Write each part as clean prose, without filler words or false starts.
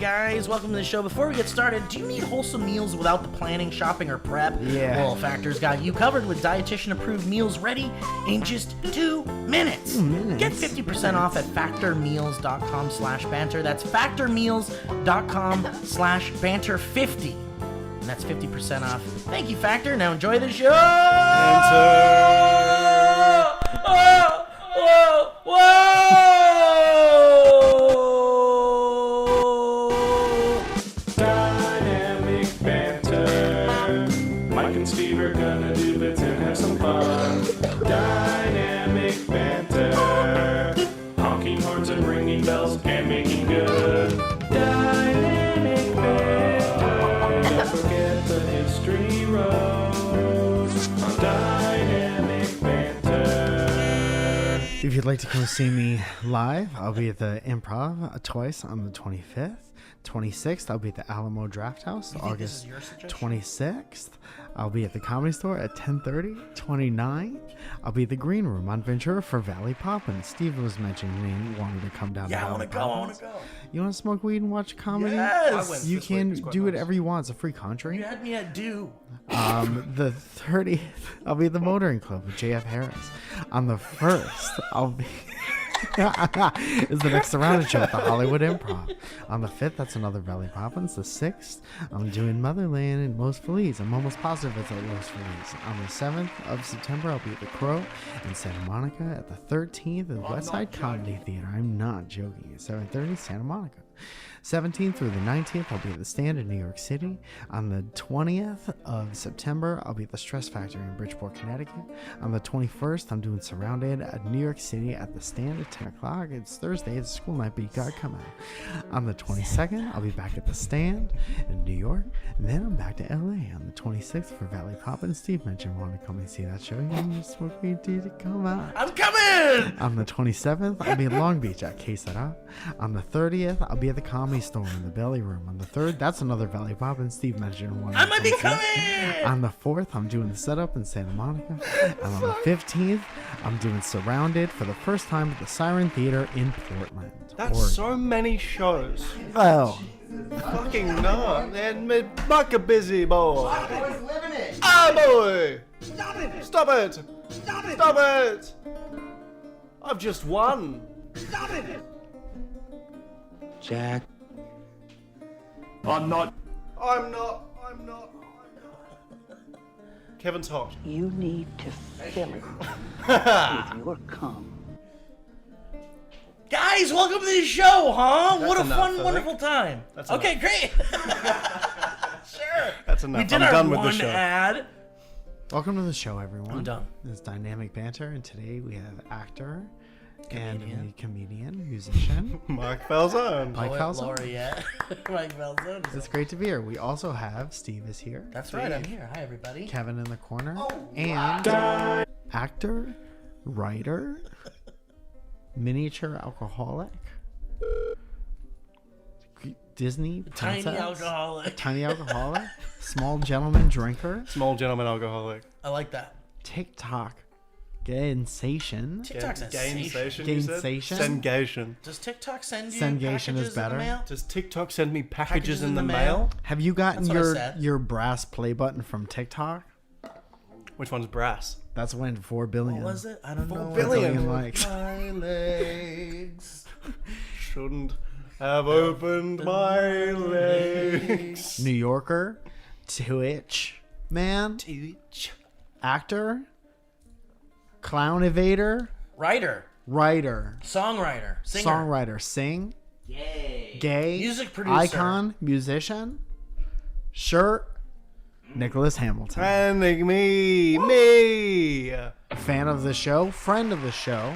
guys, welcome to the show. Before we get started, do you need wholesome meals without the planning, shopping, or prep? Yeah. Well, Factor's got you covered with dietitian-approved meals ready in just 2 minutes. 2 minutes? Get 50% off at factormeals.com/banter. That's factormeals.com/banter50. And that's 50% off. Thank you, Factor. Now enjoy the show! Oh, whoa, whoa! Dynamic banter. Mike and Steve are gonna do bits and have some fun. Dynamic banter. Honking horns and ringing bells and making good. Dynamic banter. Don't forget the history road. On Dynamic banter. If you'd like to come see me live, I'll be at the Improv twice on the 25th. 26th, I'll be at the Alamo Draft House. August 26th, I'll be at the Comedy Store at 10:30. 29th, I'll be at the Green Room on Ventura for Valley Poppin'. Steve was mentioning he wanted to come down to Yeah, I Valley want to go. You want to smoke weed and watch comedy? Yes! You this can week. It's quite do nice. whatever you want. It's a free country. You had me at do. The 30th, I'll be at the Motoring Club with JF Harris. On the 1st, I'll be is the next surrounded show at the Hollywood Improv. On the 5th, that's another Valley Poppins. The 6th, I'm doing Motherland in Los Feliz. I'm almost positive it's at Los Feliz. On the 7th of September, I'll be at the Crow in Santa Monica. At the 13th, the West Side Comedy Theater. I'm not joking. At 7:30, Santa Monica. 17th through the 19th, I'll be at the Stand in New York City. On the 20th of September, I'll be at the Stress Factory in Bridgeport, Connecticut. On the 21st, I'm doing Surrounded at New York City at the Stand at 10 o'clock. It's Thursday, it's school night, but you gotta come out. On the 22nd, I'll be back at the Stand in New York. And then I'm back to LA on the 26th for Valley Pop. And Steve mentioned wanting to come and see that show. You need to smoke weed, dude, come out. I'm coming! On the 27th, I'll be in Long Beach at Quesada. On the 30th, I'll be at the Comedy Store in the Belly Room. On the 3rd, that's another Valley Pop, and Steve mentioned one. I might be coming! On the 4th, I'm doing the setup in Santa Monica. And on the 15th, I'm doing Surrounded for the first time at the Siren Theater in Portland. That's Oregon. so many shows. Well, Fucking no. And me buck a busy boy. Ah, boy! Stop it! Stop it! Stop it! Stop it! I've just won. Stop it! Jack. I'm not. I'm not. Kevin's hot. You need to fill it with your cum. Guys, welcome to the show, huh? What a enough, fun, I think. wonderful time. That's Okay, great. Sure. That's enough. We did I'm our done with one the show. ad. welcome to the show, everyone. I'm done. It's Dynamic Banter, and today we have actor Comedian. and comedian, musician, Mike Falzone. Mike Falzone. Laureate. Mike Falzone. It's great to be here. We also have Steve is here. That's right, I'm here. Hi, everybody. Kevin in the corner, and actor, writer, miniature alcoholic, Disney Tiny princess, alcoholic. tiny alcoholic, small gentleman drinker, Small gentleman alcoholic. I like that. TikTok sensation. TikTok's a Gain sensation. station, you said? Gain-sation? Sengation. Does TikTok send you Sengation packages is better. in the mail? Does TikTok send me packages in the mail? Have you gotten That's what I said. your brass play button from TikTok? Which one's brass? That's when 4 billion. What was it? I don't know. billion likes. My legs shouldn't have opened my legs. New Yorker, Twitch, man, actor, clown evader, Writer, writer, songwriter, singer, songwriter, sing, gay, music producer, icon, musician, shirt, Nicholas Hamilton. And me. Fan of the show, friend of the show,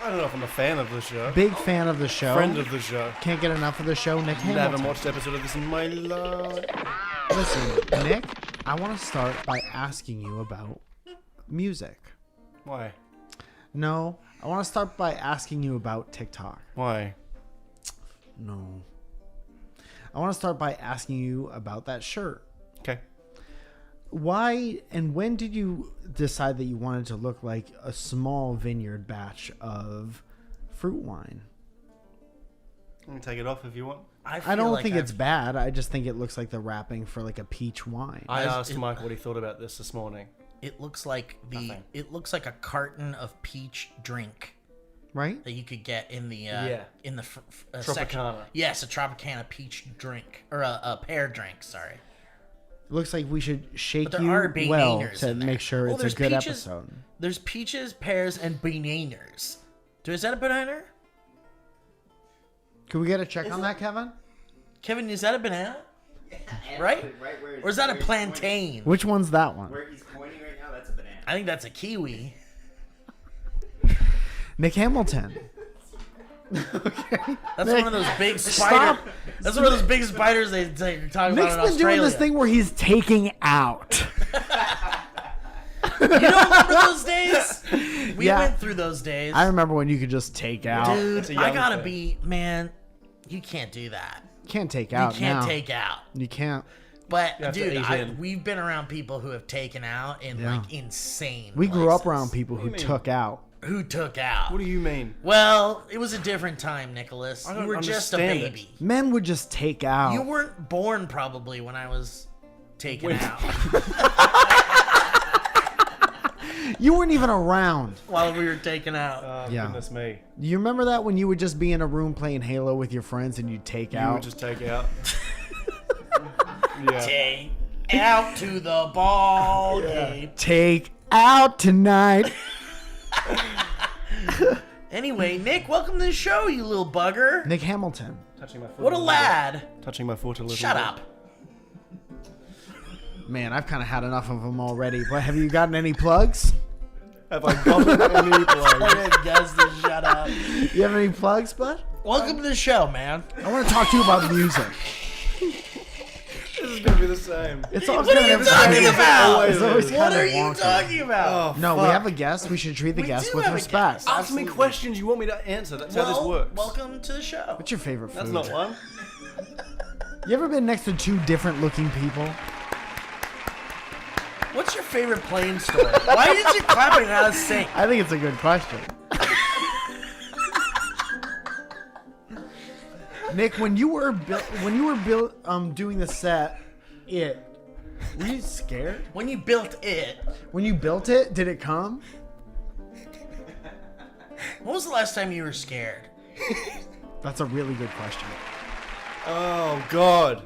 I don't know if I'm a fan of the show. big fan of the show, Friend of the show. can't get enough of the show, Nick I Hamilton. haven't watched an episode of this in my life. Listen, Nick, I want to start by asking you about music. Why? No, I want to start by asking you about TikTok. Why? No. I want to start by asking you about that shirt. Okay. Why and when did you decide that you wanted to look like a small vineyard batch of fruit wine? You can take it off if you want. I don't think it's bad. I just think it looks like the wrapping for like a peach wine. I asked Mike what he thought about this morning. It looks like Nothing. it looks like a carton of peach drink Right? that you could get in the in the Tropicana. section. Yes, a Tropicana peach drink or a pear drink. Sorry. Looks like we should shake But there you are well bananas to in there. make sure Oh, it's a there's good peaches. episode. There's peaches, pears, and bananas. Is that a banana? Can we get a check on that, Kevin? Kevin, is that a banana? Right? Where Or is that a plantain? Which one's that one? Where he's pointing right now, that's a banana. I think that's a kiwi. Nic Hamilton. That's one of those big spiders. That's one of those big spiders they talk about Nick's in been Australia. doing this thing where he's taking out. You don't remember those days? We Yeah. went through those days. I remember when you could just take out. Dude, It's a I young gotta thing. be, man, you can't do that. Can't take You out can't now. take out. You can't. But, have to dude, ease in. we've been around people who have taken out in, Yeah. like, insane We grew up places. around people who do you mean? took out. Who took out? What do you mean? Well, it was a different time, Nicholas. I You don't were just a understand it. baby. Men would just take out. You weren't born, probably, when I was taken out. You weren't even around. While we were taken out. Yeah. Goodness me. You remember that when you would just be in a room playing Halo with your friends and you'd take You out? would just take out. Yeah. Take out to the ball game. Take out tonight. Anyway, Nick, welcome to the show, you little bugger. Nic Hamilton. Touching my foot. What a little lad. bit. Touching my foot a little Shut bit. up. Man, I've kind of had enough of them already. But have you gotten any plugs? Have I gotten any blows? Guys, to shut up. You have any plugs, bud? Welcome to the show, man. I want to talk to you about music. This is gonna be the same. It's all What are you talking about? It's always What kinda are you wonky. talking about? Oh, No, we fuck. have a guest. We should treat the We guest do with have a respect. guest. Ask me questions you want me to answer. That's how this Well, works. welcome to the show. What's your favorite food? That's not one. You ever been next to two different looking people? What's your favorite plane story? Why did you clap it out of sync? I think it's a good question. Nick, when you were doing the set, were you scared? When you built it, When you built it, did it come? when was the last time you were scared? That's a really good question. Oh God.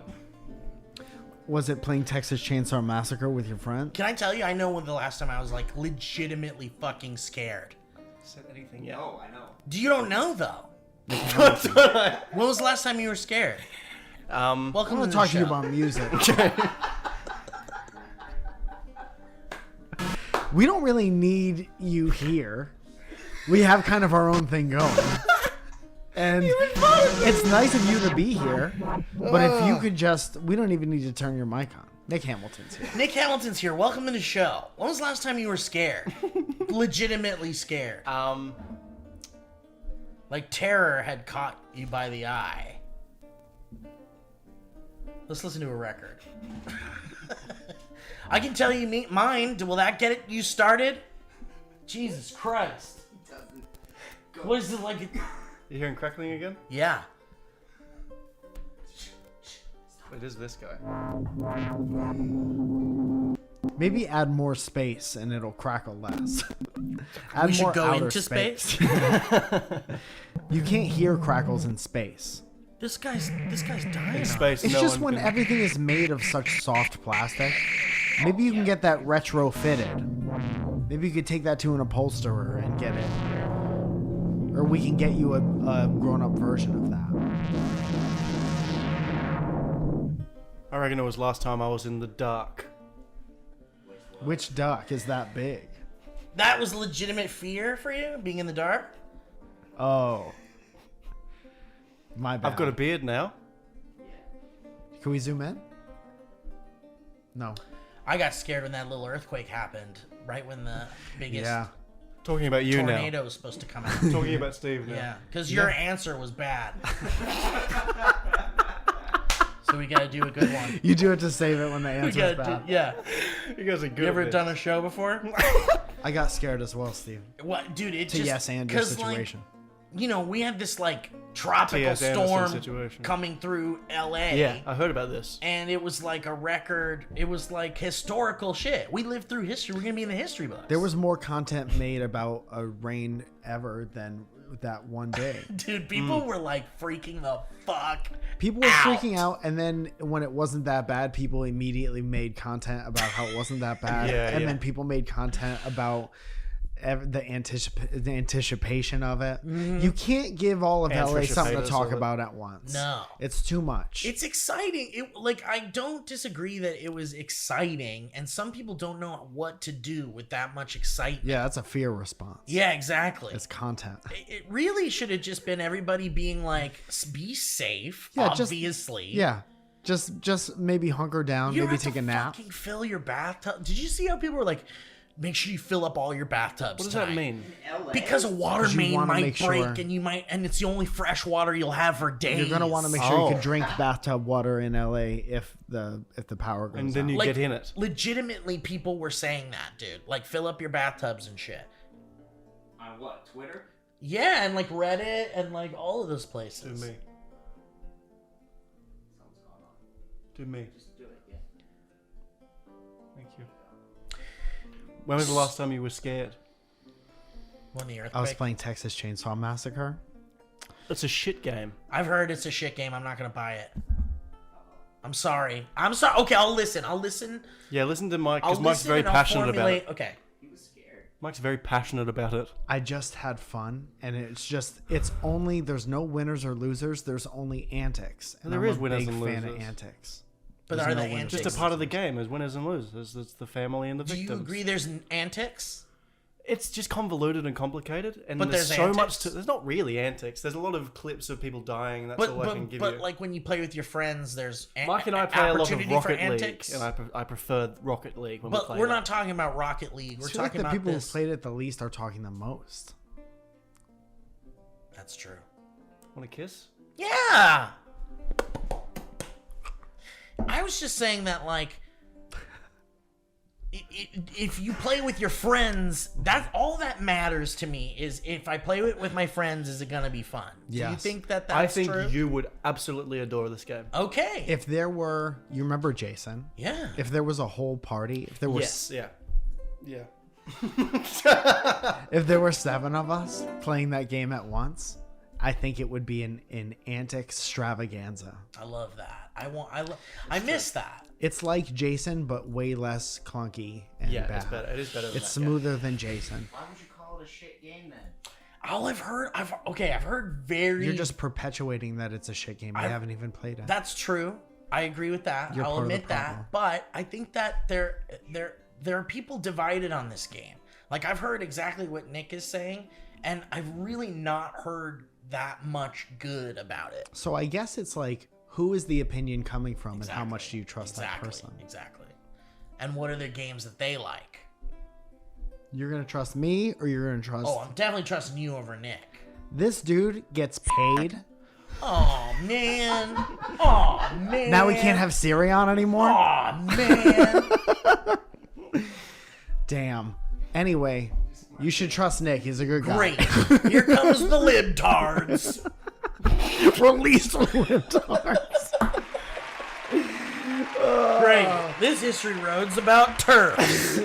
Was it playing Texas Chainsaw Massacre with your friend? Can I tell you, I know when the last time I was like legitimately fucking scared. Said anything yet? Oh, I know. You don't know though. When was the last time you were scared? I Welcome I to want the to talk to you show. about music. We don't really need you here. We have kind of our own thing going. And it's nice of you to be here. But if you could just, we don't even need to turn your mic on. Nic Hamilton's here. Nic Hamilton's here. Welcome to the show. When was the last time you were scared? Legitimately scared. Like terror had caught you by the eye. Let's listen to a record. I can tell you mine. Will that get it you started? Jesus Christ. What is it like? You hearing crackling again? Yeah. It is this guy. Maybe add more space and it'll crackle less. Add We should more go outer into space. You can't hear crackles in space. This guy's dying. Space. It's no just one when can- everything is made of such soft plastic. Maybe you can get that retrofitted. Maybe you could take that to an upholsterer and get it. Or we can get you a grown-up version of that. I reckon it was last time I was in the dark. Which duck is that big? That was legitimate fear for you, being in the dark? Oh. My bad. I've got a beard now. Can we zoom in? No. I got scared when that little earthquake happened, right when the biggest Yeah. Talking about you tornado was supposed to come out. now. Talking about Steve now. Yeah, because your answer was bad. So we gotta do a good one. You do it to save it when the We answer's gotta bad. yeah. You guys are good. You ever at this. done a show before? I got scared as well, Steve. What, dude? It To just yes and your 'cause, like, situation. we had this like tropical T.S. Anderson storm situation. coming through LA. Yeah, I heard about this. And it was like a record. It was like historical shit. We lived through history. We're going to be in the history books. There was more content made about a rain ever than that one day. Dude, people were like freaking the fuck People were out. freaking out, and then when it wasn't that bad, people immediately made content about how it wasn't that bad. And then people made content about the anticipation of it. You can't give all of LA something to talk about at once. No. It's too much. It's exciting. I don't disagree that it was exciting, and some people don't know what to do with that much excitement. Yeah, that's a fear response. Yeah, exactly. It's content. It really should have just been everybody being like, be safe, Yeah, obviously. Just maybe hunker down, You don't maybe have take to a nap. fucking fill your bathtub. Did you see how people were like, make sure you fill up all your bathtubs What does tonight? that mean? Because a water 'Cause you main wanna might make break, sure- and it's the only fresh water you'll have for days. You're gonna want to make sure you can drink bathtub water in LA if the power goes And then out. you get in it. Legitimately, people were saying that, dude. Like, fill up your bathtubs and shit. On what? Twitter? Yeah, and like Reddit and like all of those Do places. me. Something's going on. Do me. Just do it, yeah. Thank you. When was the last time you were scared? When the earthquake. I was playing Texas Chainsaw Massacre. It's a shit game. I've heard it's a shit game. I'm not gonna buy it. I'm sorry. Okay, I'll listen. Yeah, listen to Mike, I'll because Mike's listen very and I'll passionate about formulate. it. Okay. He was scared. Mike's very passionate about it. I just had fun, and there's no winners or losers. There's only antics. And There I'm is a winners big and fan of losers. antics. But There's are no they winners. antics? Just a part of the game. There's winners and losers. It's the family and the Do victims. you agree there's antics? It's just convoluted and complicated, and But there's there's so much antics? to. There's not really antics. There's a lot of clips of people dying. That's all I can give But you. like when you play with your friends, there's Mike and I play a lot of opportunity for Rocket League, antics. and I prefer Rocket League when we But play. we're that. not talking about Rocket League. We're I feel like talking the about people this. who played it the least are talking the most. That's true. Want a kiss? Yeah. I was just saying that, like, if you play with your friends, that all that matters to me is if I play it with my friends, is it gonna be fun? Do you Yes. think that that's I think true? you would absolutely adore this game. Okay. If there were, you remember Jason? Yeah. If there was a whole party, if there were, Yes. Yeah. Yeah. if there were 7 of us playing that game at once, I think it would be an antic extravaganza. I love that. I miss that. It's like Jason, but way less clunky and Yeah. bad. It's better. It is better. Than It's that game. smoother than Jason. Why would you call it a shit game then? All I've heard very. You're just perpetuating that it's a shit game. I haven't even played it. That's true. I agree with that. You're I'll part of the admit problem. that. But I think that there are people divided on this game. Like, I've heard exactly what Nick is saying, and I've really not heard that much good about it. So I guess it's like, who is the opinion coming from, and how much do you trust that person? Exactly. And what are the games that they like? You're gonna trust me, or you're gonna trust Oh, I'm definitely trusting you over Nick. this dude gets paid. Oh man. Oh man. Now we can't have Siri on anymore. Oh man. Damn. Anyway, you should trust Nick. He's a good guy. Great. Here comes the libtards. Release the libtards. Great. This history road's about turfs.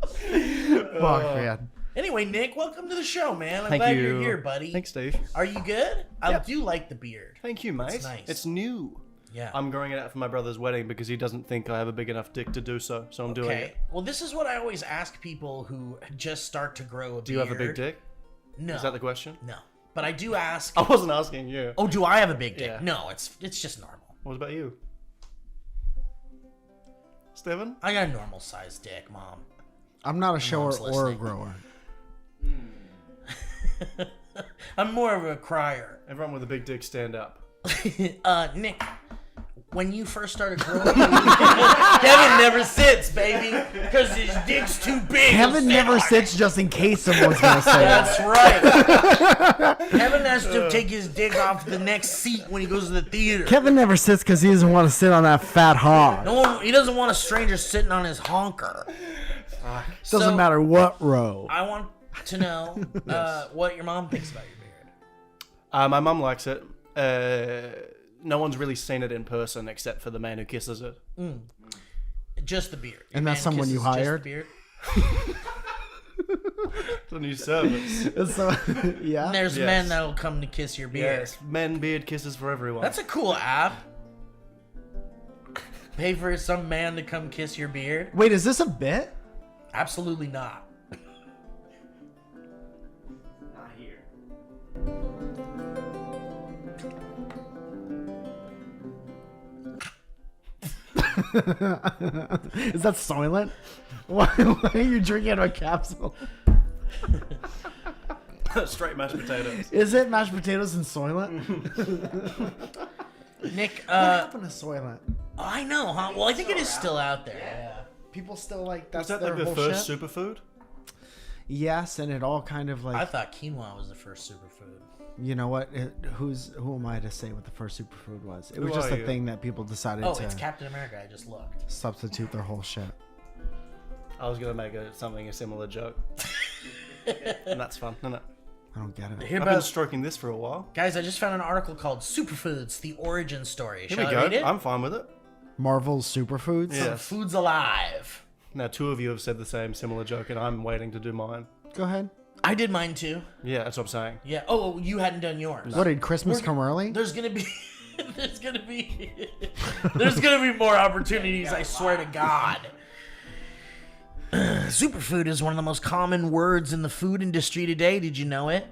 Fuck, man. Anyway, Nick, welcome to the show, man. I'm Thank glad you. you're here, buddy. Thanks, Steve. Are you good? I Yep. do like the beard. Thank you, mate. It's nice. It's new. Yeah. I'm growing it out for my brother's wedding because he doesn't think I have a big enough dick to do so. So I'm doing Okay. it. Well, this is what I always ask people who just start to grow a beard. Do you have a big dick? No. Is that the question? No. But I do ask. I wasn't asking you. Oh, do I have a big dick? Yeah. No, it's just normal. What about you? Steven? I got a normal sized dick, Mom. I'm not a shower Mom's or a listening. grower. I'm more of a crier. Everyone with a big dick stand up. Nick, when you first started growing, Kevin never sits, baby, because his dick's too big. Kevin never sits just in case someone's gonna say it. That's right. Kevin has to take his dick off the next seat when he goes to the theater. Kevin never sits because he doesn't want to sit on that fat hog. He doesn't want a stranger sitting on his honker. Doesn't matter what row. I want to know what your mom thinks about your beard. My mum likes it. No one's really seen it in person except for the man who kisses it. Just the beard. And Your that's man someone you kisses just the hired? beard? It's a new service. So, yeah. And there's Yes. men that'll come to kiss your beard. Yes, men beard kisses for everyone. That's a cool app. Pay for some man to come kiss your beard? Wait, is this a bit? Absolutely not. Not here. Is that Soylent? Why are you drinking out of a capsule? Straight mashed potatoes. Is it mashed potatoes and Soylent? Nick, What happened to Soylent? I know, huh? Well, I think it is still out there. Yeah. People still like Was that's that their like the whole first shit? superfood? Yes, and it all kind of like I thought quinoa was the first superfood. you know what? Who am I to say what the first superfood was? It was Who just are a you? thing that people decided Oh, to it's Captain America. I just looked. substitute their whole shit. I was gonna make a similar joke, and that's fun, isn't it? I don't get it. Hear I've been about, stroking this for a while. guys, I just found an article called Superfoods, the origin story. Here Shall we I read go. it? I'm fine with it. Marvel's superfoods. Yeah. Foods alive. Now, two of you have said the similar joke, and I'm waiting to do mine. Go ahead. I did mine too. Yeah, that's what I'm saying. Yeah. Oh, you hadn't done yours. What did Christmas come early? There's gonna be, there's gonna be more opportunities. I swear to God. Superfood is one of the most common words in the food industry today. Did you know it?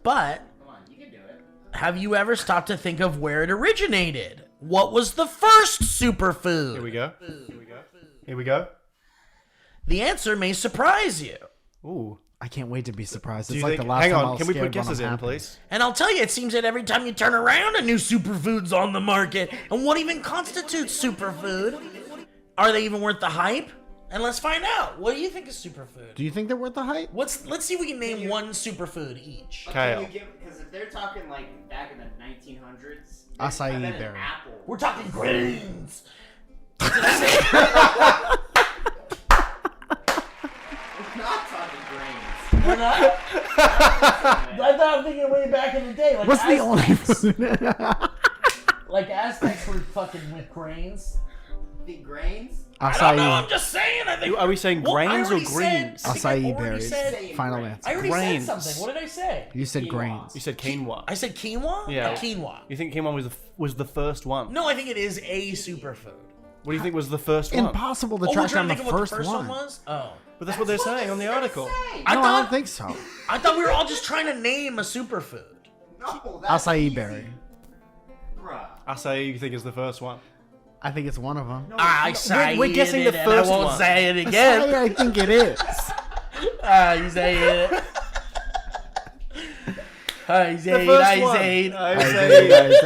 But Come on, you can do it. have you ever stopped to think of where it originated? What was the first superfood? Here we go. Here we go. The answer may surprise you. Ooh. I can't wait to be surprised. Do It's you like think? the last Hang time I on. was Can we scared put when I'm guesses in, happy. please? And I'll tell you, it seems that every time you turn around, a new superfood's on the market. And what even constitutes superfood? Are they even worth the hype? And let's find out. What do you think is superfood? Do you think they're worth the hype? Let's see if we can name one superfood each. Kale. Because if they're talking like back in the 1900s, Acai I bet an berry. apple. We're talking grains. We're not talking grains. We're not? I thought I'm thinking way back in the day. Like What's the Aztecs. only food? Like Aztecs were fucking with grains. The grains? I don't know. Acai. I'm just saying. I think. Are we saying Well, I grains or already said- greens? I think I Acai already berries. said- Final I answer. I already Grains. said something. What did I say? You said Quinoa. grains. You said quinoa. I said quinoa? Yeah. Or quinoa. You think quinoa was the first one? No, I think it is a superfood. What do you think was the first one? Impossible to Oh, we're track trying down to the think of what first the first one one. was? Oh. But that's what they're saying on the article. I No, I thought, don't think so. I thought we were all just trying to name a superfood. No, that's Acai easy. berry. Bruh. Acai, you think is the first one? I think it's one of them. I say we're guessing it the and I first won't one. say it again. I think it is. You say it. I say it. first I one. say it. I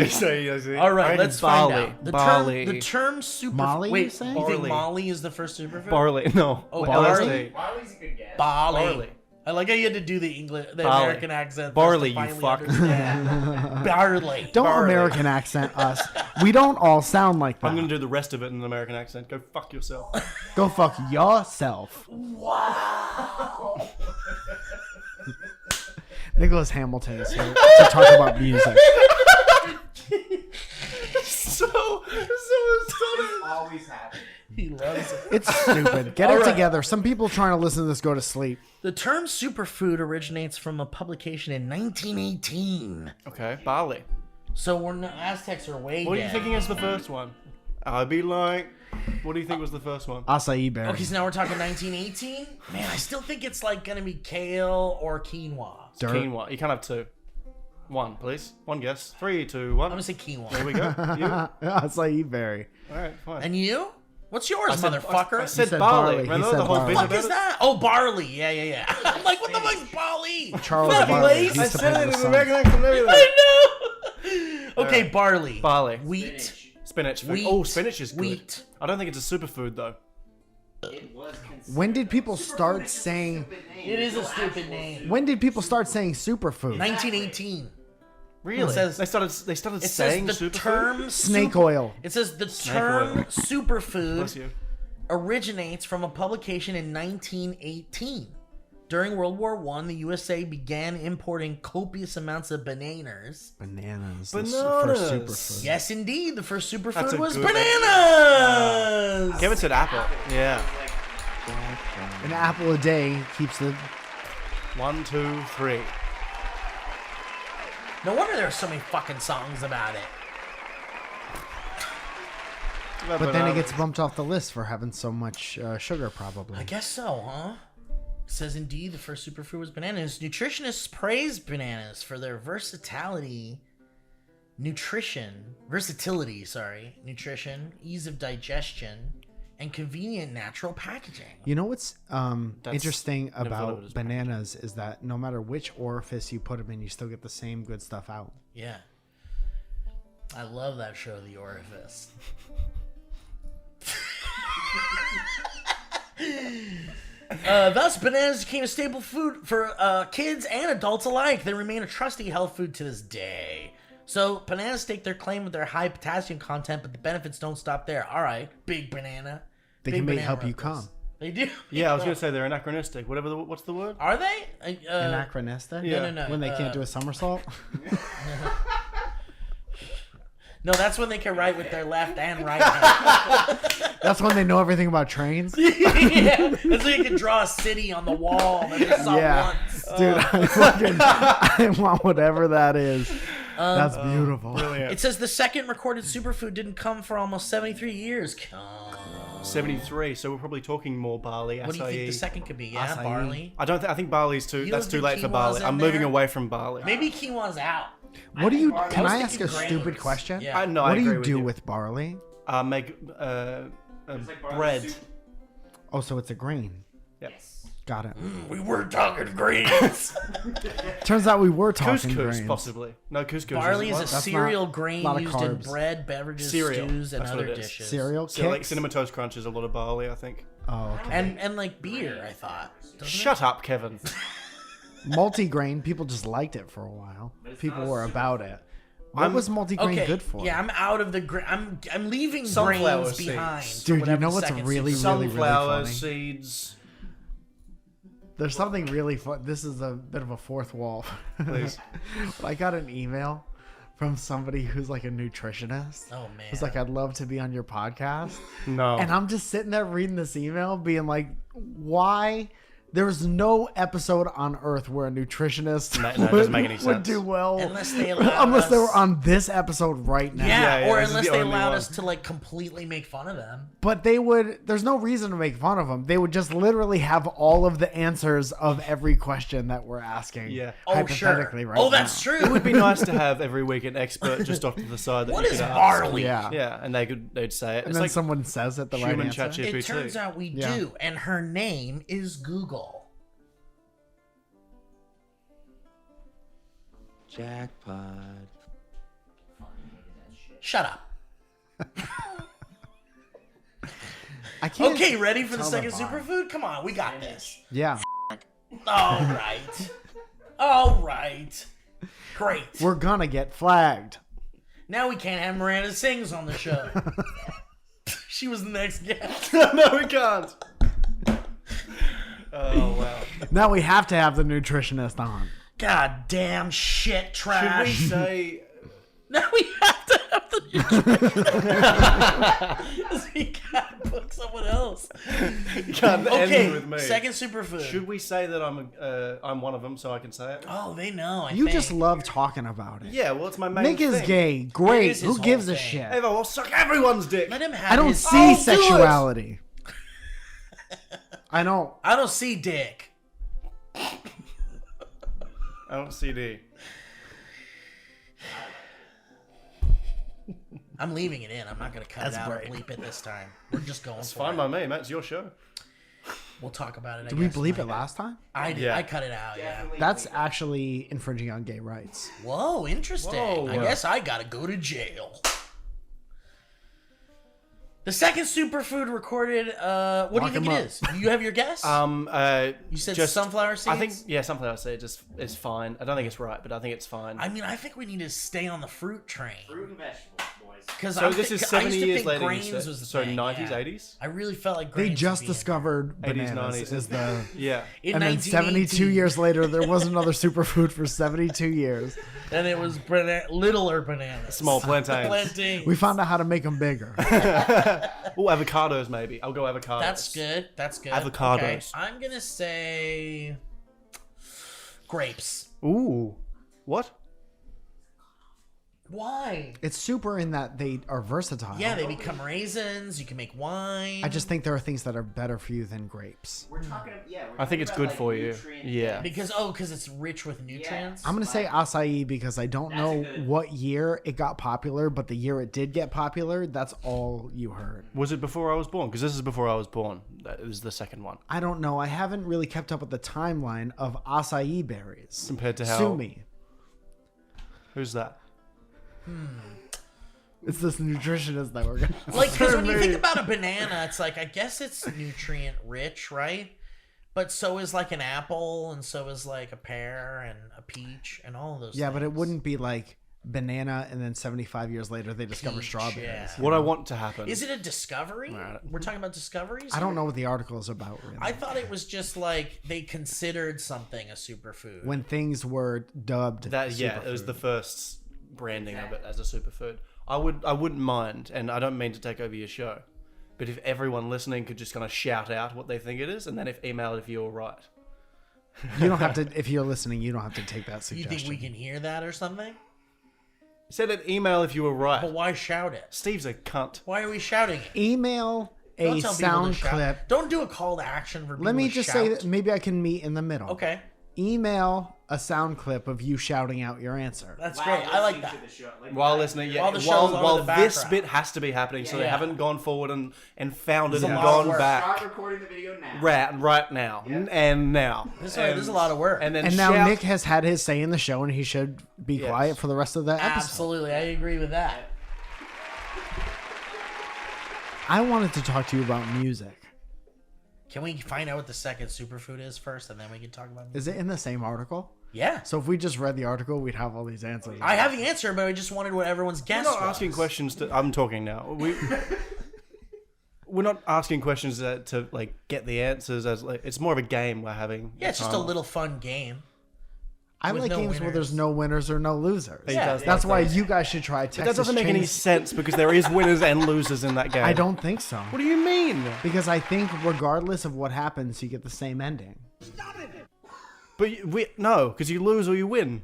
say. All right, I let's barley. find out. Barley. The term super. Molly, Wait, you saying? you think Barley. Molly is the first superfood? Barley. No. Oh, LSD. Barley's a good guess. Barley. Barley. I like how you had to do the English, the Barley. American accent. Barley, for us you to fuck. finally understand. Barley. Don't Barley. American accent us. We don't all sound like that. I'm gonna do the rest of it in an American accent. Go fuck yourself. Go fuck yourself. Wow. Nicholas Hamilton is here to talk about music. so Always happy. He loves it. It's stupid. Get All it right. together. Some people trying to listen to this go to sleep. The term superfood originates from a publication in 1918. Okay, barley. So we're not, Aztecs are way What are you dead. thinking is the first one? I'd be like, what do you think was the first one? Acai berry. Okay, so now we're talking 1918. Man, I still think it's like gonna be kale or quinoa. Dirt. Quinoa. You can't have two. One, please. One guess. 3, 2, 1. I'm gonna say quinoa. There we go. You? Acai berry. All right, fine. And you? What's yours, I motherfucker? said said barley. barley. He Remember said the whole barley. bit What the about fuck is it? that? Oh, barley. Yeah. I'm like, what the fuck's barley? Charles Fuck, Barley. Lace. He's I the said it in Sun. an American accent and everything. I know. Okay, barley. Barley. Wheat. Spinach. Wheat. Oh, spinach is good. Wheat. I don't think it's a superfood though. It was considered. When did people start saying? It is a stupid name. When did people start saying superfood? 1918. Really? It says- they started It saying says the superfood. term Snake oil. It says the term oil. superfood Bless you. originates from a publication in 1918. During World War I, the USA began importing copious amounts of bananas. Bananas. Bananas. The first superfood. Yes, indeed. The first That's superfood a was good- bananas! Kevin said apple. Yeah. An apple a day keeps the... 1, 2, 3. No wonder there are so many fucking songs about it. But then it gets bumped off the list for having so much sugar, probably. I guess so, huh? It says indeed the first superfood was bananas. Nutritionists praise bananas for their versatility, nutrition, ease of digestion, and convenient natural packaging. You know what's interesting never thought of it about as bananas is that no matter which orifice you put them in, you still get the same good stuff out. Yeah. I love that show, The Orifice. Thus, bananas became a staple food for kids and adults alike. They remain a trusty health food to this day. So, bananas stake their claim with their high potassium content, but the benefits don't stop there. All right, big banana. They Big can banana help you breakfast. calm. They do. Yeah, I was going to say they're anachronistic. What's the word? Are they? Anachronistic? Yeah. No. When they can't do a somersault? No, that's when they can write with their left and right hand. That's when they know everything about trains? Yeah, that's when you can draw a city on the wall that they saw Yeah. once. Dude, I want whatever that is. That's beautiful. Brilliant. It says the second recorded superfood didn't come for almost 73 years. 73, so we're probably talking more barley. What do you think the acai. second could be? Yeah, Acai. barley. I think barley's too. You That's don't too think late for quinoa's barley. in I'm moving there? away from barley. Maybe quinoa's out. What do you... Can was I ask a thinking stupid grains. question? Yeah. No, What I do agree you with do you. with barley? Make like barley bread. soup. Oh, so it's a grain. Yes. Got it. We were talking greens. Turns out we were talking Couscous, grains. possibly. No, couscous. Barley is a That's cereal not- grain lot of used in carbs. bread, beverages, Cereal. stews, and That's what other it is. dishes. Cereal? So like Kix? Cinnamon Toast Crunch is a lot of barley, I think. Oh, okay. And like beer, I thought. Doesn't Shut up, Kevin. Multigrain, people just liked it for a while. People were about it. What was multigrain Okay, good for? yeah, I'm out of the I'm leaving Sunflower grains seeds. behind. for Dude, you whatever know the what's second really, superfood- really Sunflower funny? seeds. There's something really fun. This is a bit of a fourth wall. Please. But I got an email from somebody who's like a nutritionist. Oh man. Who's like, I'd love to be on your podcast. No. And I'm just sitting there reading this email being like, why? There's no episode on Earth where a nutritionist No, it doesn't make any would sense. do well Unless they allowed unless they us- were on this episode right now. yeah, or this is unless the they only allowed one. us to like completely make fun of them. But they would, there's no reason to make fun of them. They would just literally have all of the answers of every question that we're asking. Yeah. Oh sure. Hypothetically right Oh, that's now. true. It would be nice to have every week an expert just off to the side that What you is could ask. barley? Yeah. Yeah, and they'd say it. And It's then like someone says it the right human answer. ChatGPT. It turns out we Yeah. do, and her name is Google. Jackpot. Shut up. I can't. Okay, ready for the tell second the vibe. superfood? Come on, we got this. Yeah. All right. All right. Great. We're gonna get flagged. Now we can't have Miranda Sings on the show. She was the next guest. No, we can't. Oh wow. Now we have to have the nutritionist on. God damn shit Should trash. we say? Now we have to have the nutritionist. We gotta book someone else. Can't end Okay, with me. second superfood. Should we say that I'm one of them so I can say it? Oh, they know. I You think. just love talking about it. Yeah, well, it's my main Nick is thing. gay. It Great. is his Who gives whole a thing. shit? Ava, we'll suck everyone's dick. Let him have I don't his- see I'll do it. sexuality. I don't. I don't see dick. I don't CD. I'm leaving it in. I'm not gonna cut That's it out or great. bleep it this time. We're just going It's for fine it. by me, mate. It's your show. We'll talk about it. I Did we guess, bleep it later. last time? I did. Yeah. I cut it out. Yeah. Definitely That's bleep it. actually infringing on gay rights. Whoa, interesting. Whoa. I guess I gotta go to jail. The second superfood recorded. What do you Lock think him it up. is? You have your guess? You said just, sunflower seeds? I think sunflower seeds is fine. I don't think it's right, but I think it's fine. I mean, I think we need to stay on the fruit train. Fruit and vegetables, boys. noise. Because So this is 70 years later. You grains said. was the So thing, 90s, yeah. 80s. I really felt like They grains just would be in discovered 80s, bananas. 90s. Is the Yeah. in and then 72 1918. years later, there was another superfood for 72 years. And it was littler bananas. Small plantains. Plantains. We found out how to make them bigger. Oh, avocados maybe. I'll go avocados. That's good. That's good. Avocados. Okay. I'm gonna say grapes. Ooh. What? Why? It's super in that they are versatile. Yeah, they become raisins. You can make wine. I just think there are things that are better for you than grapes. We're talking. Yeah. We're I think talking it's about, good like, for you. nutrient Yeah. because it's rich with nutrients. I'm going to say acai because I don't That's know a good- what year it got popular, but the year it did get popular, that's all you heard. Was it before I was born? Because this is before I was born. That was the second one. I don't know. I haven't really kept up with the timeline of acai berries. Compared to how- Sue me. Who's that? It's this nutritionist that we're going to... Like, because when you think about a banana, it's like, I guess it's nutrient rich, right? But so is like an apple, and so is like a pear and a peach and all of those Yeah, things. but it wouldn't be like banana and then 75 years later they discover Peach, strawberries. yeah. What I want to happen. Is it a discovery? We're talking about discoveries? I don't know what the article is about, really. I thought it was just like they considered something a superfood. When things were dubbed That yeah, it was superfood. the first branding of it as a superfood. I wouldn't mind, and I don't mean to take over your show, but if everyone listening could just kind of shout out what they think it is, and then email it if you're right. You don't have to, if you're listening, you don't have to take that you suggestion. think we can hear that or something? Send an email if you were right. But why shout it? Steve's a cunt. Why are we shouting it? Email a Don't tell people sound to shout. clip. Don't do a call to action for people Let me to just shout. say that maybe I can meet in the middle. Okay, Email a sound clip of you shouting out your answer. that's Wow, great. I like listening that. to the show, like, While listening, yeah, While the show's on in while the this background. bit has to be happening, so they Yeah. haven't gone forward and found it There's a and lot of gone work. back. Start recording the video now. Right now, and now. This is a lot of work. And then And now shout- Nick has had his say in the show, and he should be Yes. quiet for the rest of the episode. Absolutely, I agree with that. I wanted to talk to you about music. Can we find out what the second superfood is first, and then we can talk about it? Is it in the same article? Yeah. So if we just read the article, we'd have all these answers. I have the answer, but I just wanted what everyone's We're guess not was. asking questions. I'm talking now. We're not asking questions to like get the answers. As like it's more of a game we're having. Yeah, it's just a little fun game. I with like no games where there's winners. no winners or no losers. Yeah, That's why you guys should try Texas That doesn't make any Chainsaw- sense because there is winners and losers in that game. I don't think so. What do you mean? Because I think regardless of what happens, you get the same ending. But no, because you lose or you win.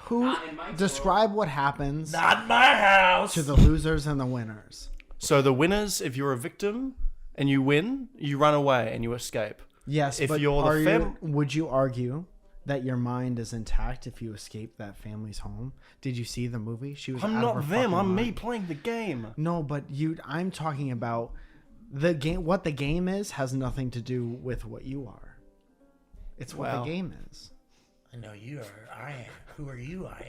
Who Not in my describe what happens Not my house. to the losers and the winners? So the winners, if you're a victim and you win, you run away and you escape. Yes, If but you're the are fam- would you argue that your mind is intact if you escape that family's home? Did you see the movie? She was. I'm out of not her them. fucking I'm me mind. playing the game. No, but I'm talking about the game. What the game is has nothing to do with what you are. It's what Well. the game is. I know you are. I am. Who are you? I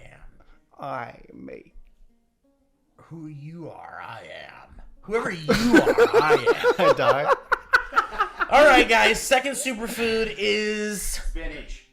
am. Me. Who you are, I am. Whoever you are, I am. I die. All right, guys. Second superfood is Spinach.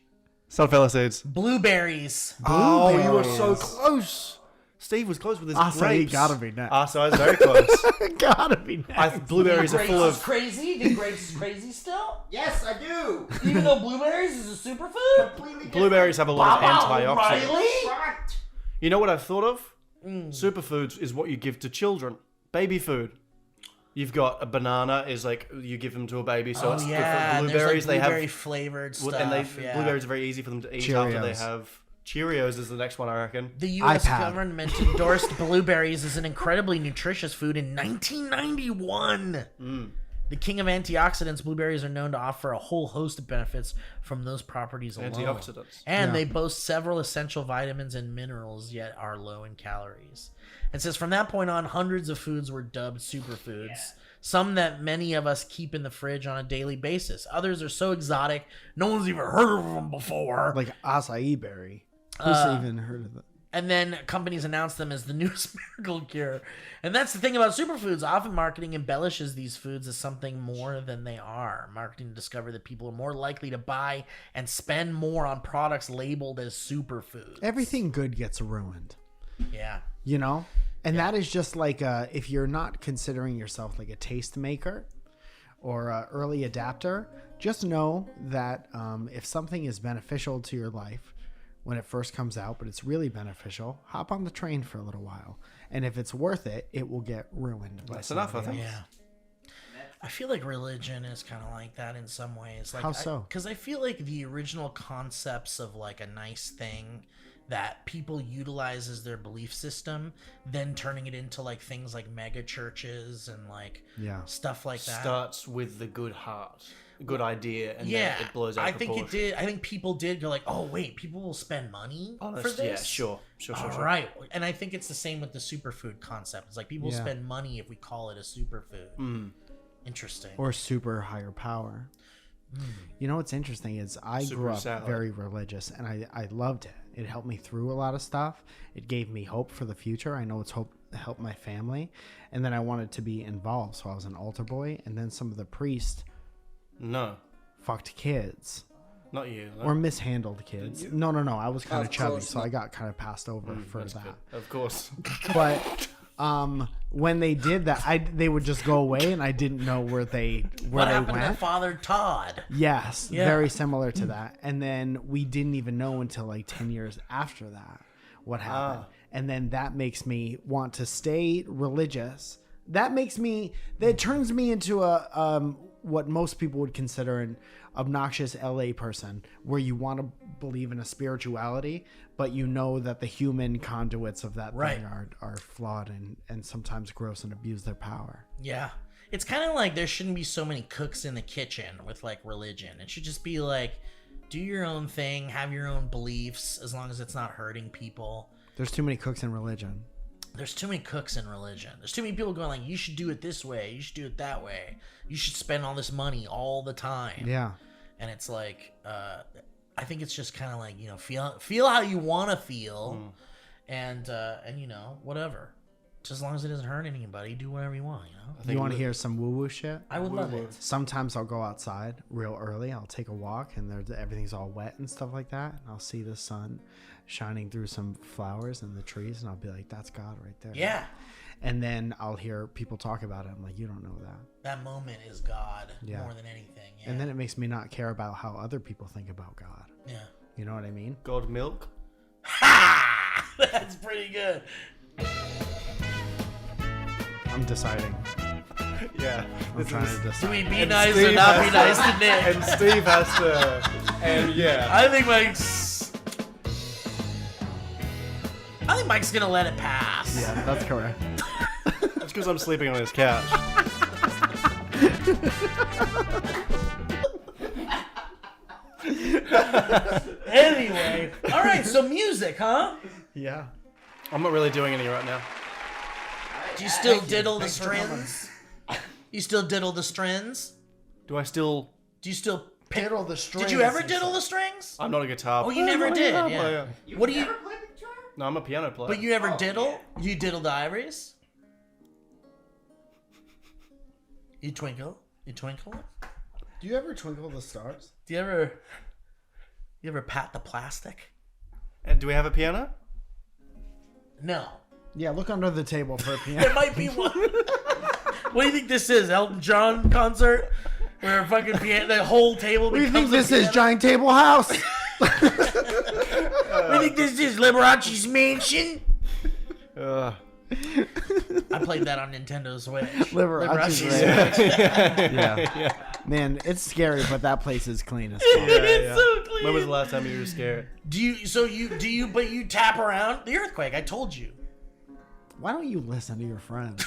Sunflower seeds. blueberries. Oh, you were Blueberries. so close. Steve was close with his Acai grapes. gotta be next. Acai is very close. Gotta be next. Blueberries are Grapes full is of. crazy. You think grapes is crazy still? Yes, I do. Even though blueberries is a superfood? Completely different. Blueberries have a lot of Wow, antioxidants. Riley? Right. You know what I've thought of? Superfoods is what you give to children. Baby food. You've got a banana is like you give them to a baby, so it's Oh good yeah, for and blueberries. there's like they blueberry have flavored well, stuff. and they yeah. blueberries are very easy for them to eat after they Cheerios. have Cheerios is the next one I reckon. The U.S. iPad. government endorsed blueberries as an incredibly nutritious food in 1991. The king of antioxidants, blueberries are known to offer a whole host of benefits from those properties alone. Antioxidants. And Yeah. they boast several essential vitamins and minerals, yet are low in calories. It says from that point on, hundreds of foods were dubbed superfoods. Some that many of us keep in the fridge on a daily basis. Others are so exotic, no one's even heard of them before. Like acai berry. Who's even heard of it? And then companies announce them as the newest miracle cure. And that's the thing about superfoods. Often marketing embellishes these foods as something more than they are. Marketing discovered that people are more likely to buy and spend more on products labeled as superfoods. Everything good gets ruined. Yeah. You know? And that is just like if you're not considering yourself like a taste maker or an early adapter, just know that if something is beneficial to your life when it first comes out, but it's really beneficial, hop on the train for a little while. And if it's worth it, it will get ruined. That's enough, I think. Yeah. I feel like religion is kind of like that in some ways. Like, how so? Because I feel like the original concepts of like a nice thing that people utilize as their belief system, then turning it into like things like mega churches and like stuff like that. Starts with the good heart, good idea, and yeah, then it blows out I think proportion. it did. I think people did go like, oh wait, people will spend money for this. Yeah, sure. All right, and I think it's the same with the superfood concept. It's like people spend money if we call it a superfood. Interesting. Or super higher power. You know what's interesting is I grew up very religious, and I loved it. It helped me through a lot of stuff. It gave me hope for the future. I know it's helped my family. And then I wanted to be involved, so I was an altar boy. And then some of the priests fucked kids. Not you. No. Or mishandled kids. No. I was kind of chubby, so I got kind of passed over for that. Good. Of course. But when they did that, they would just go away, and I didn't know where they what happened went. to Father Todd? Yes, very similar to that. And then we didn't even know until like 10 years after that what happened. And then that makes me want to stay religious. That turns me into a what most people would consider an obnoxious LA person, where you want to believe in a spirituality, but you know that the human conduits of that thing are flawed and sometimes gross and abuse their power. Yeah. It's kind of like there shouldn't be so many cooks in the kitchen with like religion. It should just be like, do your own thing, have your own beliefs, as long as it's not hurting people. There's too many cooks in religion. There's too many cooks in religion. There's too many people going like, you should do it this way, you should do it that way, you should spend all this money all the time. Yeah. And it's like, I think it's just kind of like, you know, feel how you want to feel, and you know, whatever. Just as long as it doesn't hurt anybody, do whatever you want, you know? You want to hear some woo-woo shit? I would love it. Sometimes I'll go outside real early. I'll take a walk, and everything's all wet and stuff like that. And I'll see the sun shining through some flowers and the trees, and I'll be like, that's God right there. Yeah. And then I'll hear people talk about it. I'm like, you don't know that. That moment is God more than anything. Yeah. And then it makes me not care about how other people think about God. Yeah. You know what I mean? God milk. Ha! That's pretty good. I'm deciding. Yeah. I'm trying to Do decide. we be nice or not be nice to Nick? And Steve has to. And yeah. I think Mike's gonna let it pass. Yeah, that's correct. That's because I'm sleeping on his couch. Anyway, all right. So music, huh? Yeah. I'm not really doing any right now. Do you still diddle the strings? You still diddle the strings? Do I still? Do you still pick? Diddle the strings. Did you ever diddle the strings? I'm not a guitar. Oh, you never did. Yeah. What do you? Never played the guitar? No, I'm a piano player. But you ever diddle? You diddle the ivories? You twinkle? You twinkle? Do you ever twinkle the stars? Do you ever? You ever pat the plastic? And do we have a piano? No. Yeah, look under the table for a There piano. might be one. What do you think this is? Elton John concert? Where a fucking piano, the whole table What do you becomes think a this is, piano? Giant Table House? What do you think this is? Liberace's mansion? I played that on Nintendo Switch. Liberace's Liberace's mansion. mansion. Man, it's scary, but that place is clean as fuck. It's so clean. When was the last time you were scared? But you tap around the earthquake? I told you, Why don't you listen to your friends?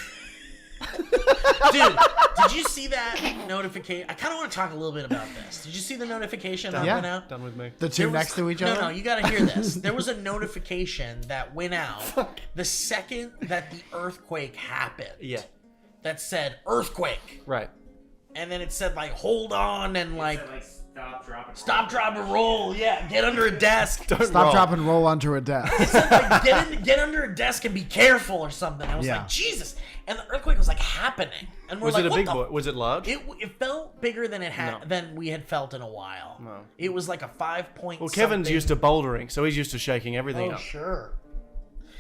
dude. Did you see that notification? I kind of want to talk a little bit about this. Did you see the notification that went out? Done with me. The two next to each other? No, you got to hear this. There was a notification that went out the second that the earthquake happened. Yeah. That said earthquake, Right. and then it said like hold on and like Stop, drop, and stop, drop, and roll. Yeah, get under a desk. Stop, drop, and roll onto a desk. Like, get under a desk and be careful or something. I was Yeah. like, Jesus. And the earthquake was like happening. And we're Was like, it a what big the boy? Was it large? It felt bigger than No. than we had felt in a while. No. It was like a 5 point. Well, Kevin's something. used to bouldering, so he's used to shaking everything Oh up. sure.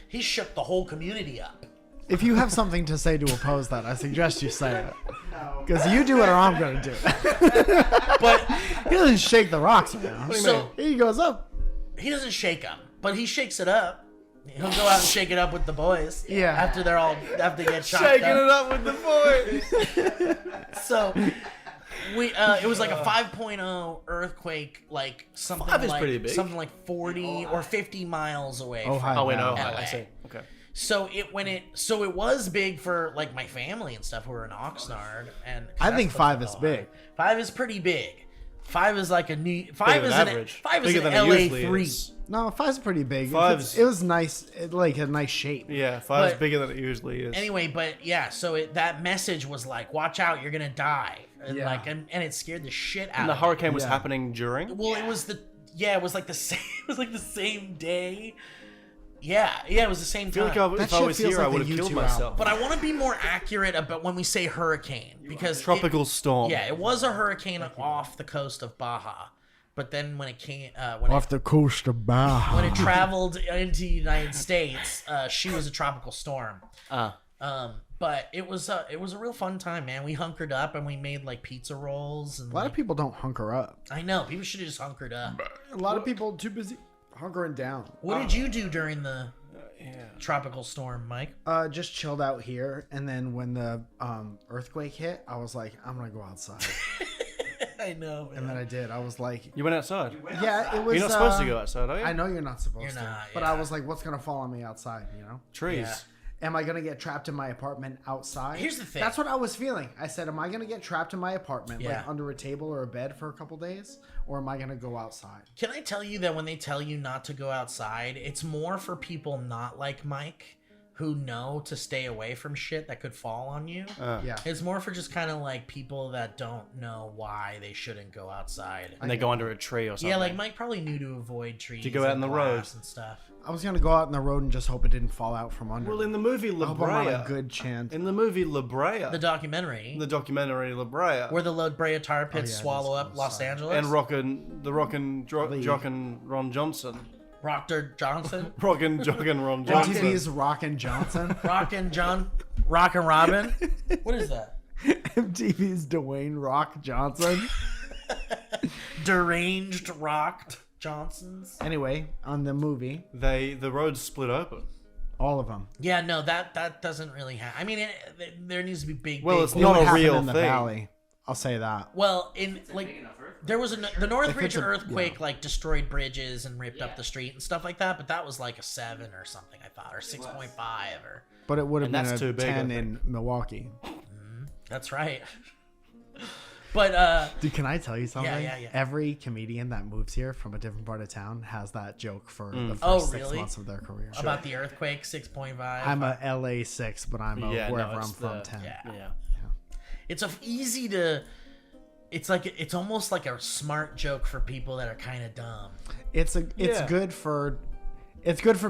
He shook the whole community up. If you have something to say to oppose that, I suggest you say it. Because you do it or I'm going to do it. But He doesn't shake the rocks around. so He goes up. he doesn't shake them, but he shakes it up. He'll go out and shake it up with the boys. Yeah. After they get chopped Shaking up. it up with the boys. So it was like a 5.0 earthquake, like something 5 is like pretty big. something like 40 or 50 miles away. Ohio. Oh, wait, no. LA. I see. Okay. So it was big for like my family and stuff who were in Oxnard, and I think that's 5 is Ohio. big. 5 is pretty big. 5 is like a new Bigger 5 is than an average. 5 is Bigger an than it LA usually 3. is. No, 5's pretty big. 5's It was nice, like a nice shape. Yeah, 5 is But- bigger than it usually is. Anyway, but yeah, so that message was like, "Watch out, you're gonna die," and Yeah. like, and it scared the shit out And the of me. hurricane was Yeah. happening during? Well, it was it was like the same. It was like the same day. Yeah, it was the same I feel time. like That if I shit was feels here, I like would the have killed U2 myself. But I want to be more accurate about when we say hurricane because Tropical storm. Yeah, it was a hurricane off the coast of Baja, but then when it came Off the coast of Baja. when it traveled into the United States, she was a tropical storm. But it was a real fun time, man. We hunkered up and we made like pizza rolls and A lot of people don't hunker up. I know people should have just hunkered up. A lot of people too busy hunkering down. What did you do during the tropical storm, Mike? Just chilled out here, and then when the earthquake hit, I was like, I'm gonna go outside, I know. and then I did. I was like, You went outside? yeah, it was. You're not supposed to go outside, are you? I know you're not supposed You're to, not, but yeah. I was like, what's gonna fall on me outside? You know? Trees. Yeah. Am I gonna get trapped in my apartment outside? Here's the thing. That's what I was feeling. I said, am I gonna get trapped in my apartment, Yeah. like under a table or a bed for a couple days, or am I gonna go outside? Can I tell you that when they tell you not to go outside, it's more for people not like Mike who know to stay away from shit that could fall on you. Yeah. It's more for just kind of like people that don't know why they shouldn't go outside. And they go under a tree or something. Yeah, like Mike probably knew to avoid trees. To go out and in the road. glass and stuff. I was gonna go out in the road and just hope it didn't fall out from under. Well, me. in the movie I hope I'm on a La Brea. good chance. In the movie La Brea. The documentary the documentary La Brea. where the La Brea tar pits yeah, swallow that's up cool. Los Sorry. Angeles. And Jock and Ron Johnson. Proctor Johnson. Jock and Ron Johnson. MTV's Rockin' Johnson. Rock and Robin. What is that? MTV's Dwayne Rock Johnson. Deranged Rocked Johnsons. Anyway, on the movie, The roads split open. all of them. Yeah, no, that doesn't really happen. I mean, there needs to be big. Well, big, it's It not would a happen real in the thing. valley. I'll say that. well, in like there was the Northridge it's a- earthquake like destroyed bridges and ripped up the street and stuff like that, but that was like a 7 or something, I thought, or 6.5 or. But it would have And been that's a too big, I 10 think. in Milwaukee. That's right. But Dude, can I tell you something? yeah. Every comedian that moves here from a different part of town has that joke for the first Oh, 6 really? months of their career. about the earthquake 6.5. I'm a LA 6, but I'm a Yeah, no, wherever it's I'm from the- 10. yeah. Yeah. It's easy to. It's almost like a smart joke for people that are kind of dumb. It's Yeah. good for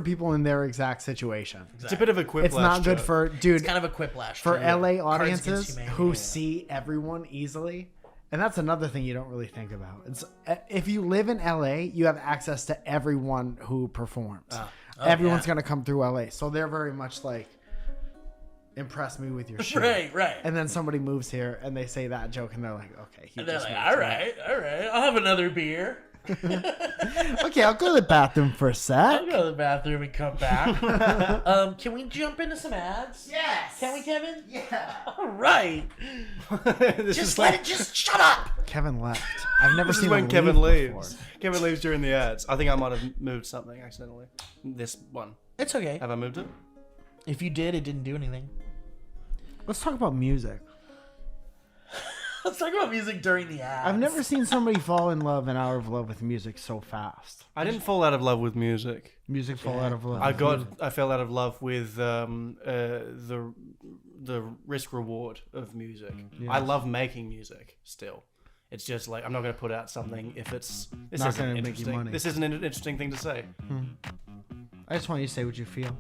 people in their exact situation. It's a bit of a quiplash It's not good joke. for dude It's kind of a quiplash for too. LA Cards Against audiences Humanity. who see everyone easily. And that's another thing you don't really think about. It's if you live in LA, you have access to everyone who performs. Everyone's yeah. gonna come through LA, so they're very much like, impress me with your shit. Right. And then somebody moves here and they say that joke, and they're like, okay, he And they're just like, moved all here. right, I'll have another beer. Okay, I'll go to the bathroom for a sec. I'll go to the bathroom and come back. Can we jump into some ads? Yes. Can we, Kevin? Yeah. All right. This Just is let like, it. Just shut up. Kevin left. I've never this is seen when him Kevin leave leaves. before. Kevin leaves during the ads. I think I might have moved something accidentally. This one. It's okay. Have I moved it? If you did, it didn't do anything. Let's talk about music. Let's talk about music during the ads. I've never seen somebody fall in love and out of love with music so fast. I didn't fall out of love with music. Music fall out of love. I fell out of love with the risk reward of music. I love making music still. It's just like I'm not going to put out something if it's this Not isn't gonna make you interesting. money. This isn't an interesting thing to say. I just want you to say what you feel.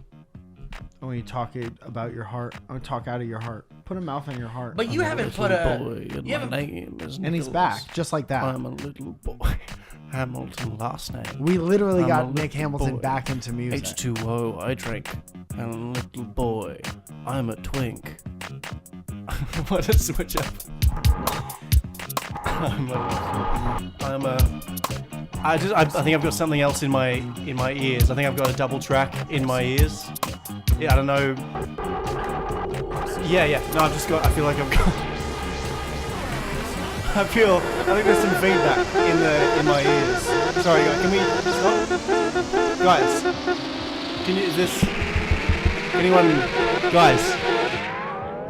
I want you to talk about your heart. I want to talk out of your heart. Put a mouth on your heart. But you haven't put a. You haven't. name is And he's back, just like that. I'm a little boy. Hamilton last name. We literally I'm got a Nic little Hamilton boy. back into music. H2O, I drink. And a little boy, I'm a twink. What a switch up. I think I've got something else in my ears. I think I've got a double track in my ears. Yeah, I don't know. Yeah. No, I feel like I've got. I think there's some feedback in my ears. Sorry, guys, can we stop? Guys, anyone, guys?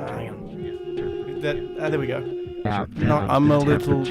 Oh, hang on. There we go. No, I'm a little.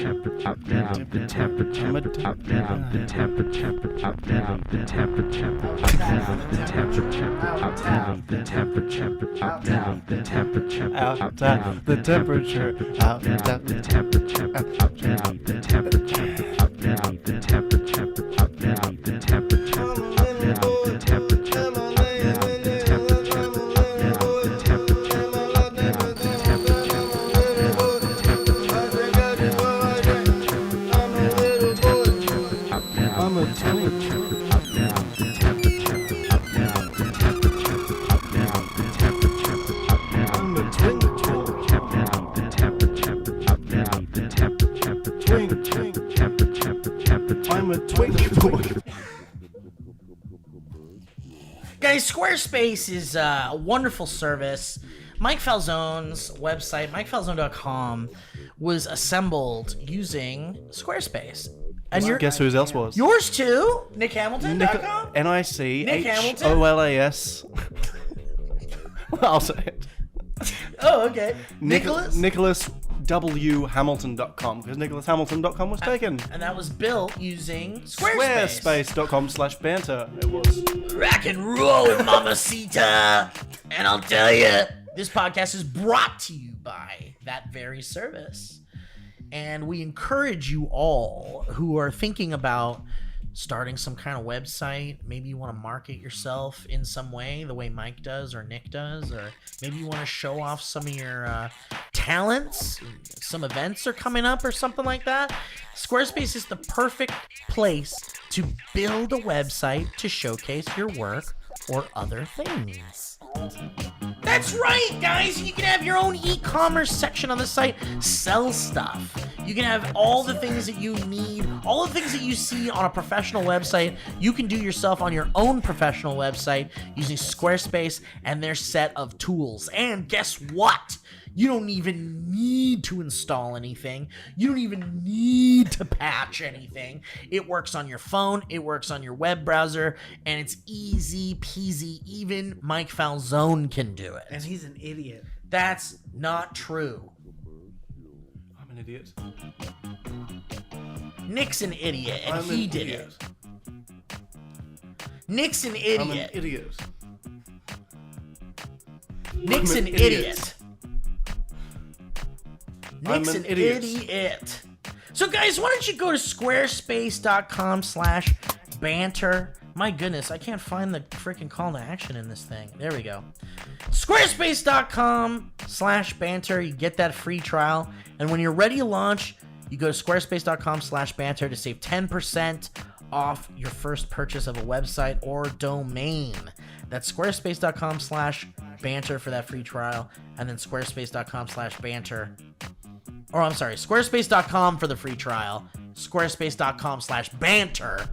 I'm a twink boy. Guys, Squarespace is a wonderful service. Mike Falzone's website, MikeFalzone.com, was assembled using Squarespace. And Guess whose else was? yours too, NicHamilton.com? NICHOLAS. I'll say it. Oh, okay. Nicholas? NicholasWHamilton.com, because NicholasHamilton.com was taken. And that was built using Squarespace. Squarespace.com/banter. It was. Rock and roll, mamacita. And I'll tell you, this podcast is brought to you by that very service. And we encourage you all who are thinking about starting some kind of website. Maybe you want to market yourself in some way, the way Mike does or Nick does, or maybe you want to show off some of your talents. Some events are coming up or something like that. Squarespace is the perfect place to build a website to showcase your work or other things. That's right, guys. You can have your own e-commerce section on the site. Sell stuff. You can have all the things that you need, all the things that you see on a professional website. You can do yourself on your own professional website using Squarespace and their set of tools. And guess what? You don't even need to install anything. You don't even need to patch anything. It works on your phone, it works on your web browser, and it's easy peasy. Even Mike Falzone can do it. And he's an idiot. That's not true. I'm an idiot. Nick's an idiot, and I'm he an did idiot. it. Nick's an idiot. I'm an idiot. Nick's I'm an an idiot. idiot. Nick's I'm an an idiot. idiot. So guys, why don't you go to squarespace.com/banter. My goodness, I can't find the freaking call to action in this thing. There we go. Squarespace.com/banter. You get that free trial. And when you're ready to launch, you go to squarespace.com/banter to save 10% off your first purchase of a website or domain. That's squarespace.com/banter for that free trial. And then squarespace.com/banter. Or I'm sorry, squarespace.com for the free trial. Squarespace.com/banter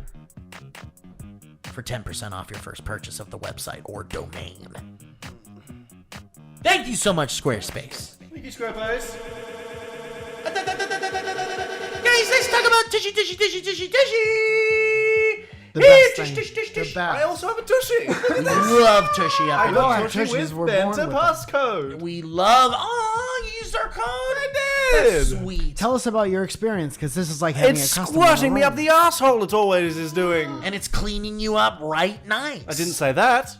for 10% off your first purchase of the website or domain. Thank you so much, Squarespace. Thank you, Squarespace. Guys, let's talk about Tushy. The Hey, best tush, thing. tush, tush, The tush. best. I also have a tushy. Look at We this. love Tushy up I in know, here. our got a tushy tushies with were born Banter with them. passcode. We love. Oh, you used our code. I did. Sweet. Tell us about your experience, because this is like having It's a customer. squashing me up the asshole. It always is doing. And it's cleaning you up right nice. I didn't say that.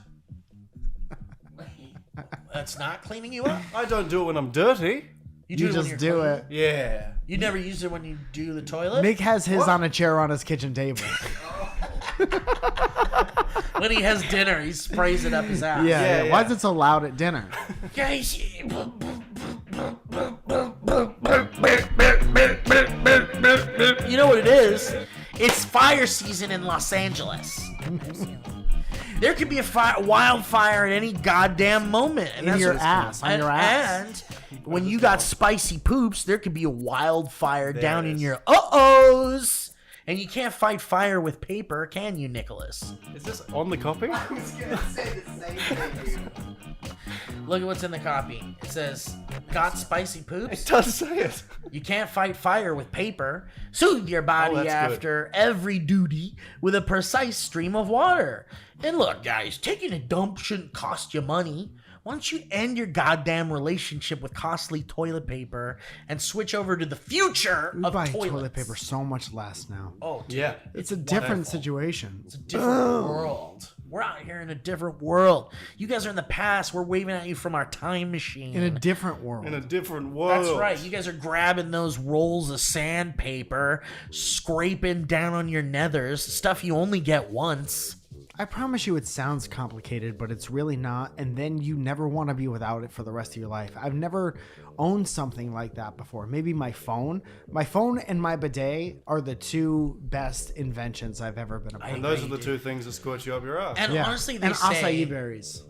That's not cleaning you up. I don't do it when I'm dirty. You You it when just you're do clean? it. Yeah. You never use it when you do the toilet? Nick has his on a chair on his kitchen table. When he has dinner, he sprays it up his ass. Yeah. yeah. Why is it so loud at dinner? Guys, you know what it is? It's fire season in Los Angeles. There could be a wildfire at any goddamn moment. And In your ass, on your ass. And when you got spicy poops, there could be a wildfire down in is. your uh-ohs. And you can't fight fire with paper, can you, Nicholas? Is this on the copy? I was gonna say the same thing, dude. Look at what's in the copy. It says, got spicy poops? It does say it. You can't fight fire with paper. Soothe your body that's good. after every duty with a precise stream of water. And look, guys, taking a dump shouldn't cost you money. Why don't you end your goddamn relationship with costly toilet paper and switch over to the future We of buy toilets? toilet paper so much less now. Oh, dude, Yeah. It's a different situation. it's a different world. We're out here in a different world. You guys are in the past. We're waving at you from our time machine. In a different world. In a different world. That's right. You guys are grabbing those rolls of sandpaper, scraping down on your nethers, stuff you only get once. I promise you it sounds complicated, but it's really not. And then you never want to be without it for the rest of your life. I've never owned something like that before. Maybe my phone. My phone and my bidet are the two best inventions I've ever been a part And of. those are the two things that scorch you up your ass. And honestly, they and say acai berries.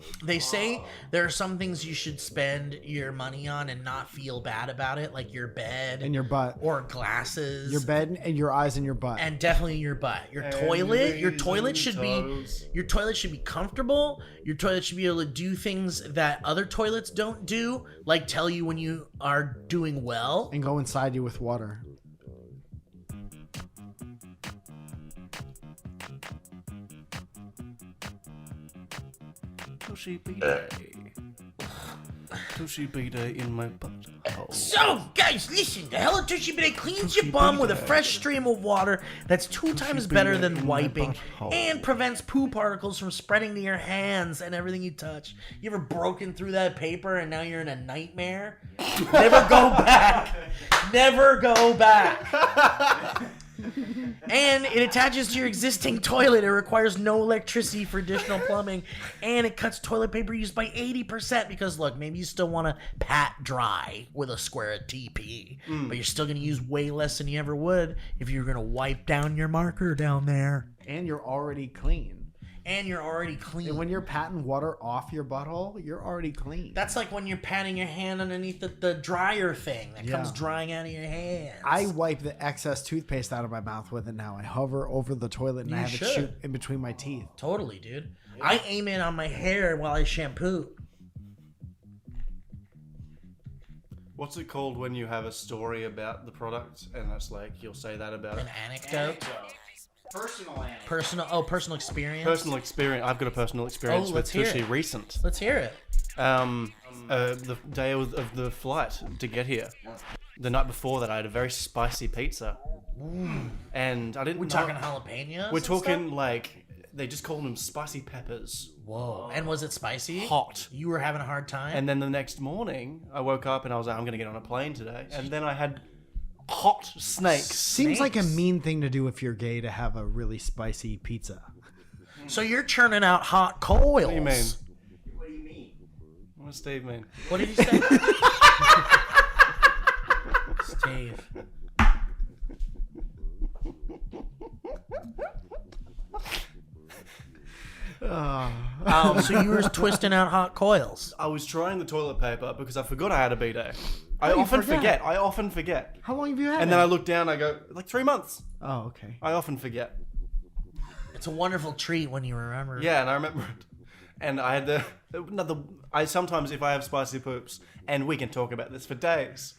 there are some things you should spend your money on and not feel bad about it, like your bed And your butt. or glasses. Your bed and your eyes and your butt. And definitely your butt. Your And toilet. Your knees toilet and should toes. be. Your toilet should be comfortable. Your toilet should be able to do things that other toilets don't do, like tell you when you are doing well. And go inside you with water. Tushy bidet. Tushy bidet in my butt. So, guys, listen. The Hello Tushy Bidet cleans your bum with a fresh stream of water that's 2 times better than wiping and prevents poo particles from spreading to your hands and everything you touch. You ever broken through that paper and now you're in a nightmare? Never go back. Never go back. And it attaches to your existing toilet. It requires no electricity for additional plumbing. And it cuts toilet paper use by 80% because, look, maybe you still want to pat dry with a square of TP. But you're still going to use way less than you ever would if you were going to wipe down your marker down there. And you're already clean. And you're already clean. And when you're patting water off your butthole, you're already clean. That's like when you're patting your hand underneath the dryer thing that comes Yeah. drying out of your hands. I wipe the excess toothpaste out of my mouth with it now. I hover over the toilet and I You have should. it shoot in between my teeth. Totally, dude. I aim in on my hair while I shampoo. What's it called when you have a story about the product and it's like you'll say that about An it? anecdote. Personal anecdote. Personal experience. Personal experience. I've got a personal experience with let's hear Tushy it. recent. Let's hear it. The day of the flight to get here. The night before that, I had a very spicy pizza. And I didn't We're know- talking jalapenos. We're and talking like, they just call them spicy peppers. stuff? Whoa. And was it spicy? Hot. You were having a hard time. And then the next morning, I woke up and I was like, I'm going to get on a plane today. And then I had hot snakes. Seems like a Snakes. mean thing to do if you're gay to have a really spicy pizza. So you're churning out hot coils. What do you mean? What do you mean? What does Steve mean? What did you say? Steve. So you were twisting out hot coils. I was trying the toilet paper because I forgot I had a bidet. I you often forget? forget. How long have you had And it? then I look down, I go, like 3 months. Oh, okay. I often forget. It's a wonderful treat when you remember. Yeah, and I remember it. And I had I sometimes, if I have spicy poops, and we can talk about this for days,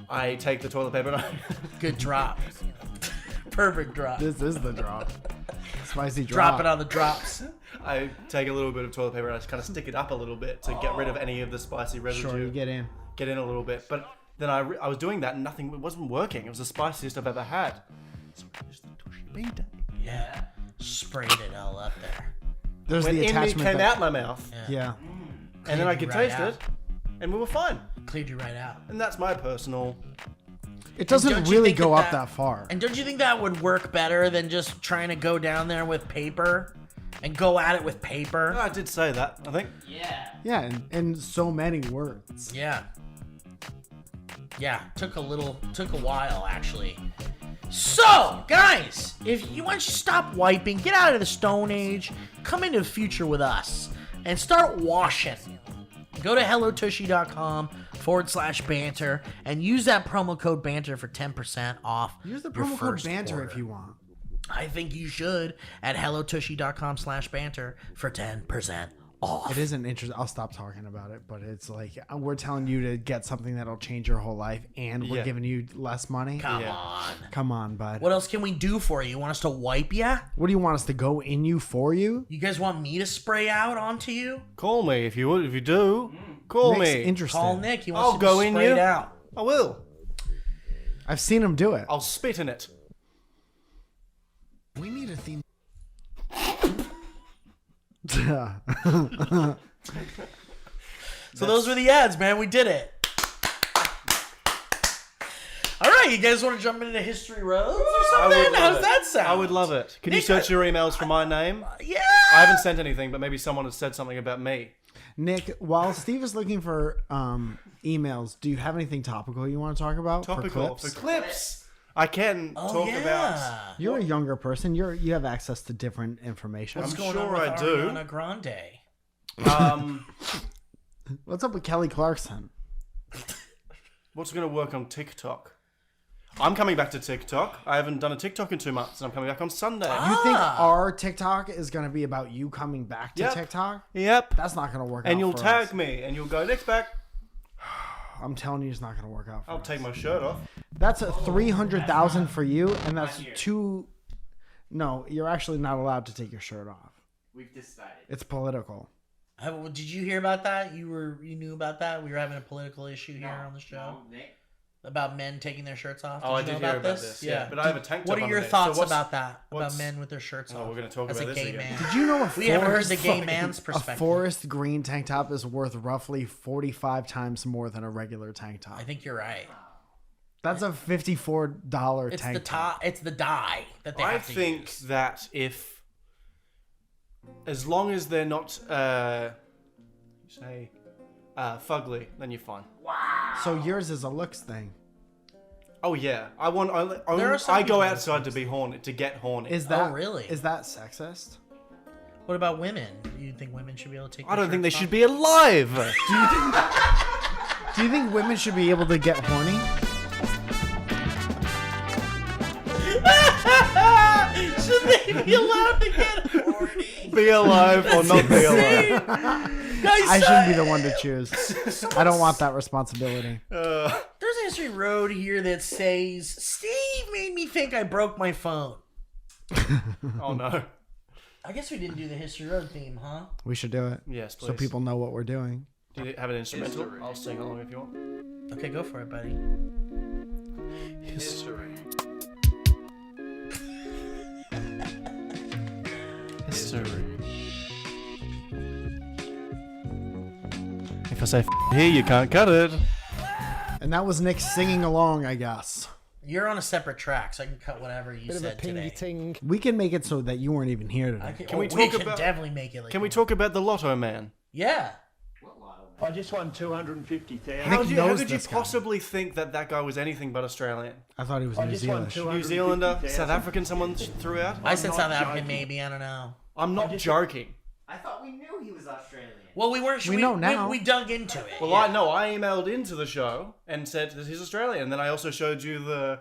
I take the toilet paper and I... Good drop. Perfect drop. This is the drop. Spicy drop. Drop it on the drops. I take a little bit of toilet paper and I just kind of stick it up a little bit to get rid of any of the spicy residue. Sure, you get in. Get in a little bit. But then I was doing that and nothing, it wasn't working. It was the spiciest I've ever had. So I used the Tushy bidet. Yeah. Sprayed it all up there. There's When the in me attachment. came that- out my mouth, Yeah. and then I Cleared could you right taste out. it, and we were fine. Cleared you right out. And that's my personal... It doesn't don't you really think go that up that far. And don't you think that would work better than just trying to go down there with paper and go at it with paper? I did say that, I think. Yeah. Yeah, and so many words. Yeah. Yeah, took a while actually. So, guys, if you want to stop wiping, get out of the Stone Age, come into the future with us, and start washing. Go to hellotushy.com/banter and use that promo code banter for 10% off. Use the your promo code first banter order. if you want. I think you should at hellotushy.com/banter for 10% off. It isn't interesting. I'll stop talking about it, but it's like we're telling you to get something that'll change your whole life, and we're Yeah. giving you less money. Come on. Come on, bud. What else can we do for you? You want us to wipe ya? What do you want us to go in you for you? You guys want me to spray out onto you? Call me if you would. If you do, call Nick's me. interested. Call Nick. He I'll wants to go be in sprayed you. out. I will. I've seen him do it. I'll spit in it. We need a theme. So those were the ads, man. We did it. All right, you guys want to jump into History Roads or I something? would love How's it. that sound? I would love it. Can you Nick, search your emails for my name? Yeah. I haven't sent anything, but maybe someone has said something about me. Nick, while Steve is looking for emails, do you have anything topical you want to talk about? Topical For clips? for clips. I can talk about. You're a younger person. You have access to different information. What's I'm going sure on with I do. Ariana Grande? What's up with Kelly Clarkson? What's going to work on TikTok? I'm coming back to TikTok. I haven't done a TikTok in 2 months, and I'm coming back on Sunday. You think our TikTok is going to be about you coming back to Yep. TikTok? Yep. That's not going to work out. And you'll for tag us. me, and you'll go, Nick's back. I'm telling you, it's not going to work out for I'll us. take my shirt off. That's a 300,000 for you, and that's two. No, you're actually not allowed to take your shirt off. We've decided. It's political. Did you hear about that? You knew about that? We were having a political issue here on the show No, Nick. about men taking their shirts off. Oh, I you know did hear about this. Yeah, but I have a tank top What are your underneath, so thoughts what's- about that? About what's- men with their shirts Oh, off? we're gonna talk as about a this gay again. man. Did you know We haven't heard the gay fucking- man's a perspective. forest green tank top is worth roughly 45 times more than a regular tank top? I think you're right. That's a $54 It's tank the top. It's the dye that they I have to think use. that if, as long as they're not, fugly, then you're fine. So yours is a looks thing. Oh yeah, I There are some I go people outside to be horny, to get horny. Is that really? Is that sexist? What about women? Do you think women should be able to take? I don't think they shirts should be alive. Do you think women should be able to get horny? off? Should they be allowed to get horny? Be alive or not be alive. Guys, I shouldn't be the one to choose. I don't want that responsibility. There's a History Road here that says Steve made me think I broke my phone. Oh no. I guess we didn't do the History Road theme, huh? We should do it. Yes, please. So people know what we're doing. Do you have an instrumental? I'll sing along if you want. Okay, go for it, buddy. History. History. If I say here, you can't cut it. And that was Nick singing along, I guess. You're on a separate track, so I can cut whatever you said today. ting. We can make it so that you weren't even here today. Can we we talk can about- definitely make it like Can we talk about the Lotto Man? Yeah. I just won 250,000. How Nick did knows you this guy. possibly think that that guy was anything but Australian? I thought he was I New just won Zealand. New Zealander, 250,000. South African, someone threw out? I said not South African, joking. maybe. I don't know. I'm not joking. I thought we knew he was Australian. Well, we weren't. We know now. We dug into it. Well, I know. I emailed into the show and said that he's Australian. And then I also showed you the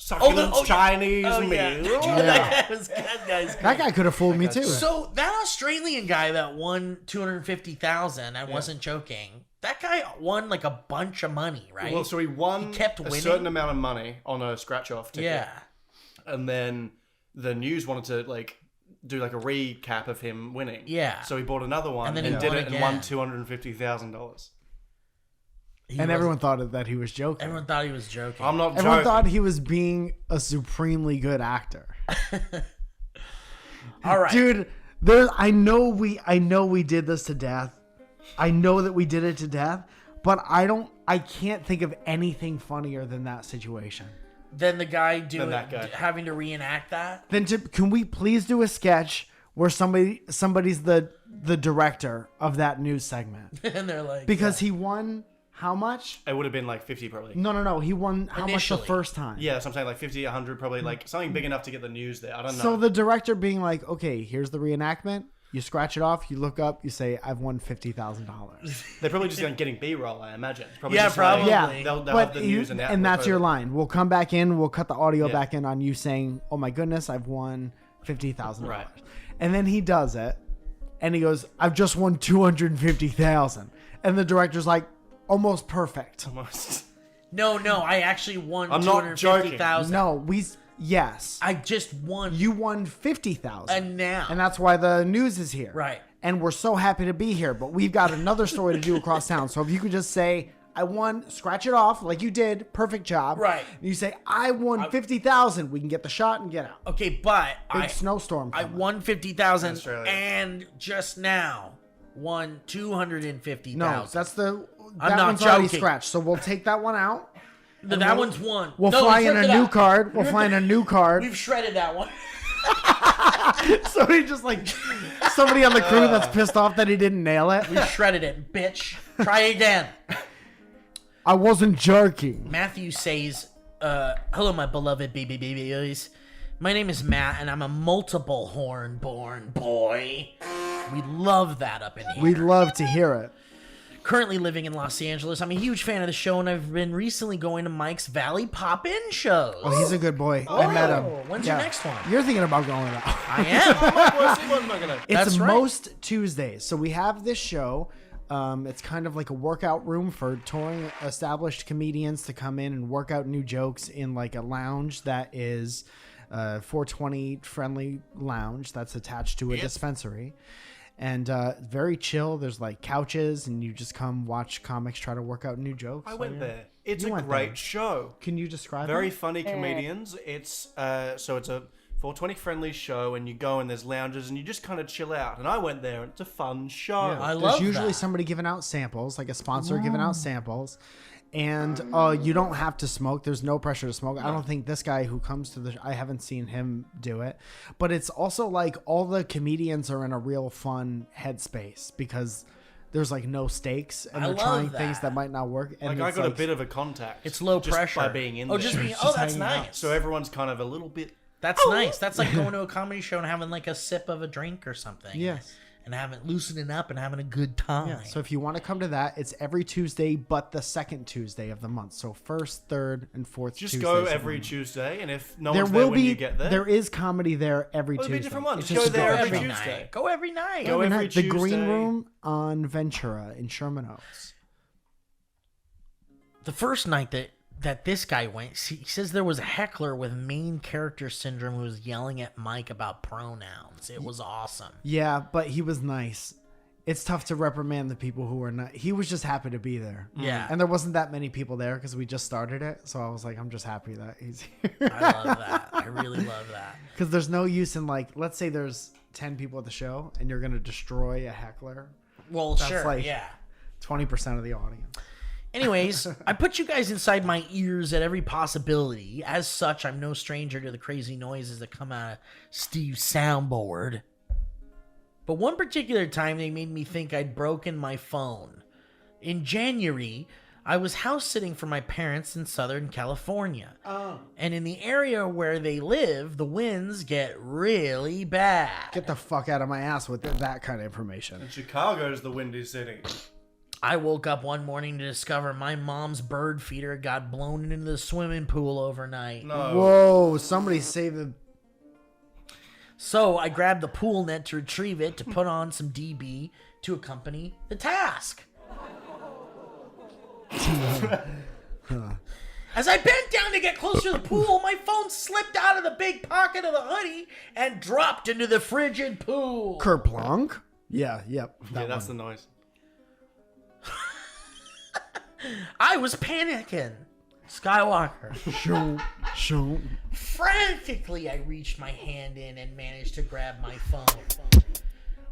succulent yeah. Chinese Oh, yeah. meal. That guy was that guy's. That guy could have fooled me too. So that Australian guy that won 250,000, I wasn't joking. That guy won like a bunch of money, right? Well, so he won kept a winning? certain amount of money on a scratch-off ticket. yeah. And then the news wanted to do like a recap of him winning. Yeah. So he bought another one And and, then he did won it and won again. $250,000. And everyone thought that he was joking. Everyone thought he was joking. I'm not Everyone joking. thought he was being a supremely good actor. All right. Dude, I know we did this to death. I know that we did it to death, but I can't think of anything funnier than that situation. Then the guy doing that guy. having to reenact that. Then can we please do a sketch where somebody's the director of that news segment? And they're like, Because he won How much? It would have been like 50 probably. No. He won how much Initially. the first time? Yeah, so I'm saying like 50, 100, probably like something big enough to get the news there. I don't know. So the director being like, okay, here's the reenactment. You scratch it off. You look up. You say, I've won $50,000. They're probably just getting B-roll, I imagine. It's probably Yeah, just like- probably. Yeah, They'll but have the news and and that's your line. We'll come back in. We'll cut the audio Yeah. back in on you saying, "Oh my goodness, I've won $50,000." Right. And then he does it, and he goes, "I've just won $250,000." And the director's like, "Almost perfect." Almost. No, I actually won I'm not joking. $250,000. No, yes, I just won. you won $50,000, And now. and that's why the news is here. Right. And we're so happy to be here, but we've got another story to do across town. So if you could just say, I won, scratch it off like you did, perfect job. Right. And you say, I won 50,000. We can get the shot and get out. Okay, but Big snowstorm I coming. won 50,000 Australia. and just now won 250,000. No, that's the. I'm That not one's already joking. scratched, so we'll take that one out. that one's won. We'll No, fly we in a flipped it new out. card. We'll fly in a new card. We've shredded that one. So he just like somebody on the crew that's pissed off that he didn't nail it. We shredded it, bitch. Try again. I wasn't jerking. Matthew says, hello, my beloved babies. My name is Matt, and I'm a multiple horn-born boy. We love that up in here. We'd love to hear it. Currently living in Los Angeles. I'm a huge fan of the show, and I've been recently going to Mike's Valley Pop-In shows. Oh, he's a good boy. I met him. When's your next one? You're thinking about going out. I am. It's That's right. most Tuesdays. So we have this show. It's kind of like a workout room for touring established comedians to come in and work out new jokes in like a lounge that is 420 friendly lounge that's attached to a dispensary. And very chill. There's like couches, and you just come watch comics try to work out new jokes. I went there. It's You a went great there. show. Can you describe Very it? funny comedians. It's so it's a 420 friendly show, and you go and there's lounges, and you just kind of chill out. And I went there, and it's a fun show. I There's love usually that. somebody giving out samples, like a sponsor giving out samples. And you don't have to smoke. There's no pressure to smoke. I don't think this guy who comes to I haven't seen him do it. But it's also like all the comedians are in a real fun headspace because there's like no stakes and I they're love trying things that. that might not work. And Like I it's got a like- bit of a contact. It's low just pressure. by being in oh, there. just being. Just Oh, that's hanging out. nice. So everyone's kind of a little bit. That's nice. That's like going to a comedy show and having like a sip of a drink or something. Yes. And having loosening up and having a good time. Yeah, so if you want to come to that, it's every Tuesday, but the second Tuesday of the month. So first, third, and fourth. Just Tuesdays go of the every month. Tuesday, and if no There one's there will when be. you get there, There is comedy there every Oh, there'll be Tuesday. different ones. It's Go just there great. every every Tuesday. night. Go every night. Go every night. The Green Tuesday. Room on Ventura in Sherman Oaks. The first night that this guy went, he says there was a heckler with main character syndrome who was yelling at Mike about pronouns. It was awesome. Yeah, but he was nice. It's tough to reprimand the people who are not. He was just happy to be there. Yeah. And there wasn't that many people there because we just started it. So I was like, I'm just happy that he's here. I love that. I really love that. Because there's no use in like, let's say there's 10 people at the show and you're going to destroy a heckler. Well, That's sure, like- yeah. 20% of the audience. Anyways, I put you guys inside my ears at every possibility. As such, I'm no stranger to the crazy noises that come out of Steve's soundboard. But one particular time they made me think I'd broken my phone. In January, I was house sitting for my parents in Southern California. And in the area where they live, the winds get really bad. Get the fuck out of my ass with that kind of information. Chicago's the windy city. I woke up one morning to discover my mom's bird feeder got blown into the swimming pool overnight. No. Whoa, somebody save the. So I grabbed the pool net to retrieve it to put on some DB to accompany the task. As I bent down to get closer to the pool, my phone slipped out of the big pocket of the hoodie and dropped into the frigid pool. Kerplunk? Yeah, yep. Yeah, that's the noise. I was panicking. Skywalker. Shoot. Frantically, I reached my hand in and managed to grab my phone.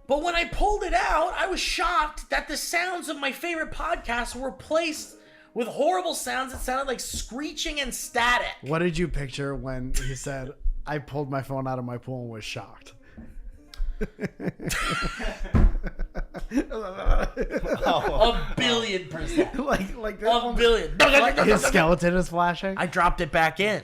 But when I pulled it out, I was shocked that the sounds of my favorite podcast were replaced with horrible sounds that sounded like screeching and static. What did you picture when he said, I pulled my phone out of my pool and was shocked? A billion percent. like this A one? billion. His skeleton is flashing. I dropped it back in.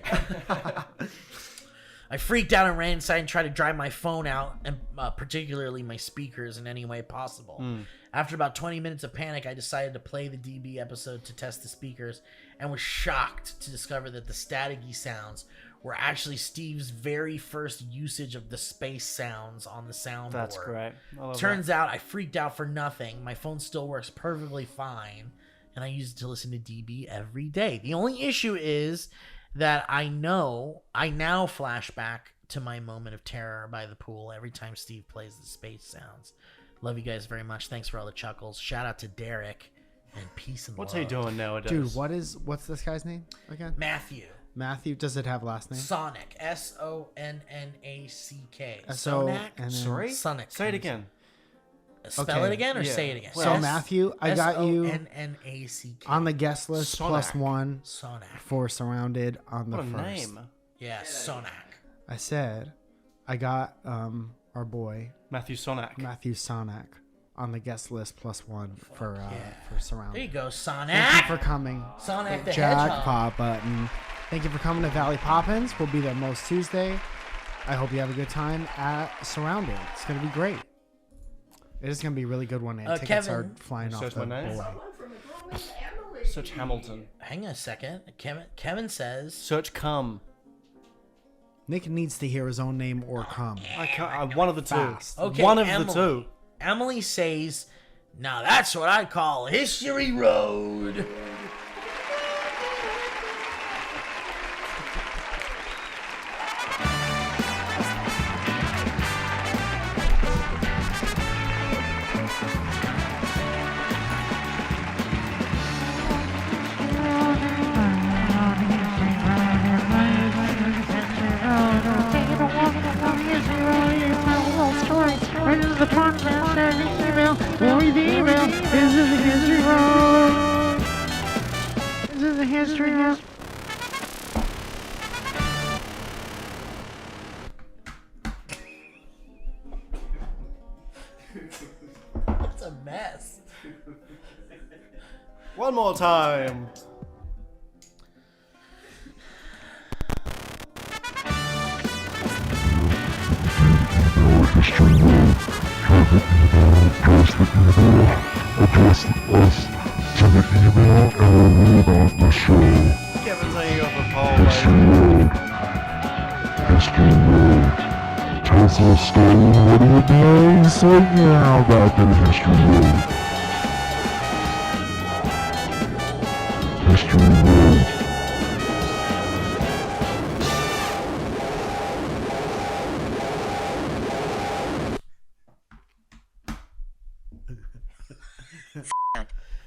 I freaked out and ran inside and tried to dry my phone out, and particularly my speakers, in any way possible. After about 20 minutes of panic, I decided to play the DB episode to test the speakers, and was shocked to discover that the staticky sounds were actually Steve's very first usage of the space sounds on the soundboard. That's great. I love Turns out I freaked out for nothing. My phone still works perfectly fine, and I use it to listen to DB every day. The only issue is that I now flash back to my moment of terror by the pool every time Steve plays the space sounds. Love you guys very much. Thanks for all the chuckles. Shout out to Derek, and peace and What's love. he doing nowadays? Dude, what's this guy's name again? Matthew. Matthew. Does it have last name? Sonic. Sonnack. S-O-N-N. Sorry? Sonic. Say it again. Spell Okay. it again or Yeah. say it again? So Matthew, I got you Sonnack. on the guest list Sonac. +1 Sonac. for Surrounded on the What a first. name. Yeah, Sonac. I said I got our boy Matthew Sonack. Matthew Sonac on the guest list +1 for Surrounded. There you go, Thank you Sonic. for coming. Sonic the Hedgehog. Jackpot button. Thank you for coming to Valley Poppins. We'll be there most Tuesday. I hope you have a good time at Surrounded. It's going to be great. It is going to be a really good one. And tickets Kevin. are flying off Search the my name. board. Search Hamilton. Hang on a second. Kevin says... Search Come. Nick needs to hear his own name or come. I can't. One of the two. Fast. Okay, One of Emily. the two. Emily says, now that's what I call History Road. That's a mess. One more time. Kevin's hanging off a pole, mate. Tells a story what it is. So yeah, back in History Road. History Road.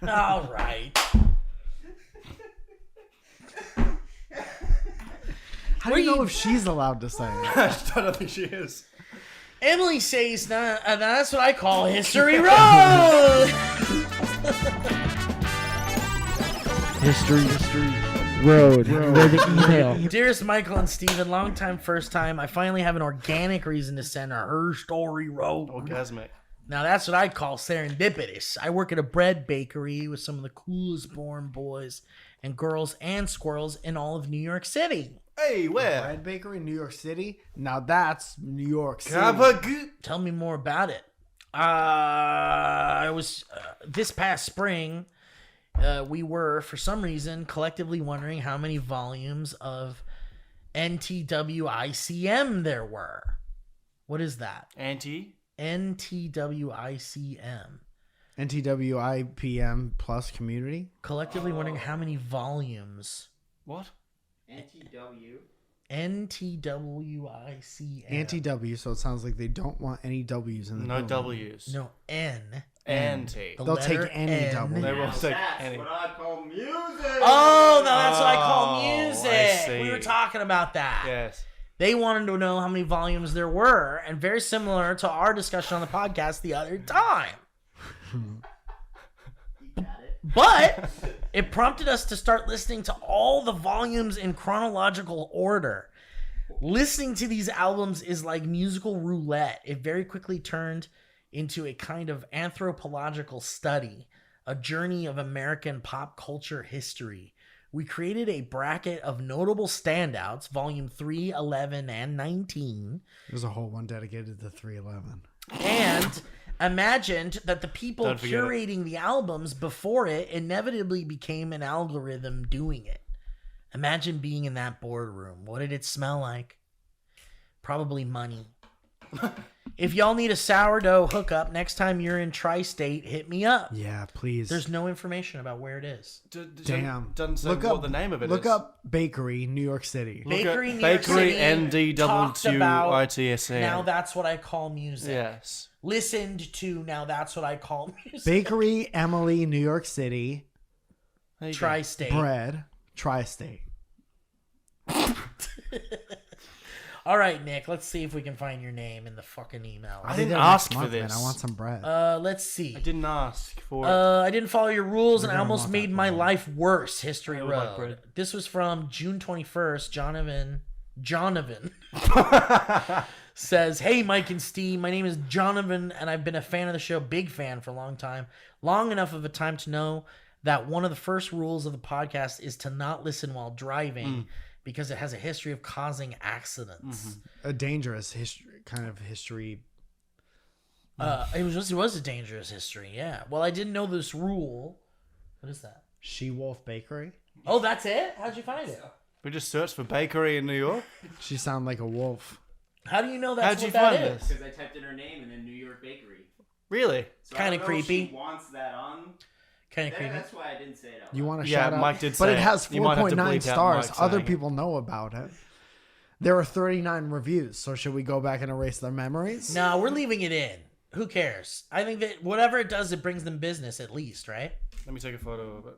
All right. How do you know if she's allowed to say it? I don't think she is. Emily says, now that's what I call History Road. History Road. Where the email. Dearest Michael and Steven, long time, first time. I finally have an organic reason to send a Her Story Road. Orgasmic. Now that's what I call serendipitous. I work at a bread bakery with some of the coolest born boys and girls and squirrels in all of New York City. Hey, where? Bread Bakery in New York City. Now that's New York City. Gabagoot. Tell me more about it. I was this past spring. We were, for some reason, collectively wondering how many volumes of NTWICM there were. What is that? Auntie. NTWICM. NTWIPM plus community. Collectively wondering how many volumes. What? NTW. NTWICM. Anti-W, so it sounds like they don't want any W's in the No building. W's. No, N. Auntie. The They'll take letter any N. double. They will Now take that's any. what I call music. Oh, no, that's what I call Oh, I music. see. We were talking about that. Yes. They wanted to know how many volumes there were, and very similar to our discussion on the podcast the other time. But it prompted us to start listening to all the volumes in chronological order. Listening to these albums is like musical roulette. It very quickly turned into a kind of anthropological study, a journey of American pop culture history. We created a bracket of notable standouts, volume 3, 11, and 19. There's a whole one dedicated to 311. And imagined that the people Don't forget it. curating the albums before it inevitably became an algorithm doing it. Imagine being in that boardroom. What did it smell like? Probably money. If y'all need a sourdough hookup next time you're in tri-state, hit me up. Yeah, please. There's no information about where it is. Damn. Doesn't say Look what up the name of it is. Look up Bakery, New York City. Look Bakery, at New York Bakery City talked about NDWITSN. Now that's what I call music. Yes. Listened to Now That's What I Call Music. Bakery, Emily, New York City. There you go. Tri-state. Bread, Tri-State. All right, Nick, let's see if we can find your name in the fucking email. I Be didn't there ask next for month, man. this. I want some bread. Let's see. I didn't ask for it. I didn't follow your rules, and I You're gonna almost want made that my bread. life worse. History I would like Road. bread. This was from June 21st. Jonovan says, "Hey, Mike and Steve. My name is Jonovan, and I've been a fan of the show, big fan for a long time. Long enough of a time to know that one of the first rules of the podcast is to not listen while driving because it has a history of causing accidents. A dangerous kind of history. It was a dangerous history. Yeah. Well, I didn't know this rule. What is that? She-Wolf Bakery. Oh, that's it? How'd you find it? We just searched for bakery in New York. She sound like a wolf. How do you know that's How'd you what that find is? this? Because I typed in her name and then New York Bakery. Really? So Kinda I don't know if creepy. She wants that on. Kind of creepy. That's why I didn't say it out You loud. want to Yeah, shout out? Mike did but say it has it. You might have to 4.9 bleep out stars. Mike Other saying it. people know about it. There are 39 reviews. So should we go back and erase their memories? No, we're leaving it in. Who cares? I think that whatever it does, it brings them business at least, right? Let me take a photo of it.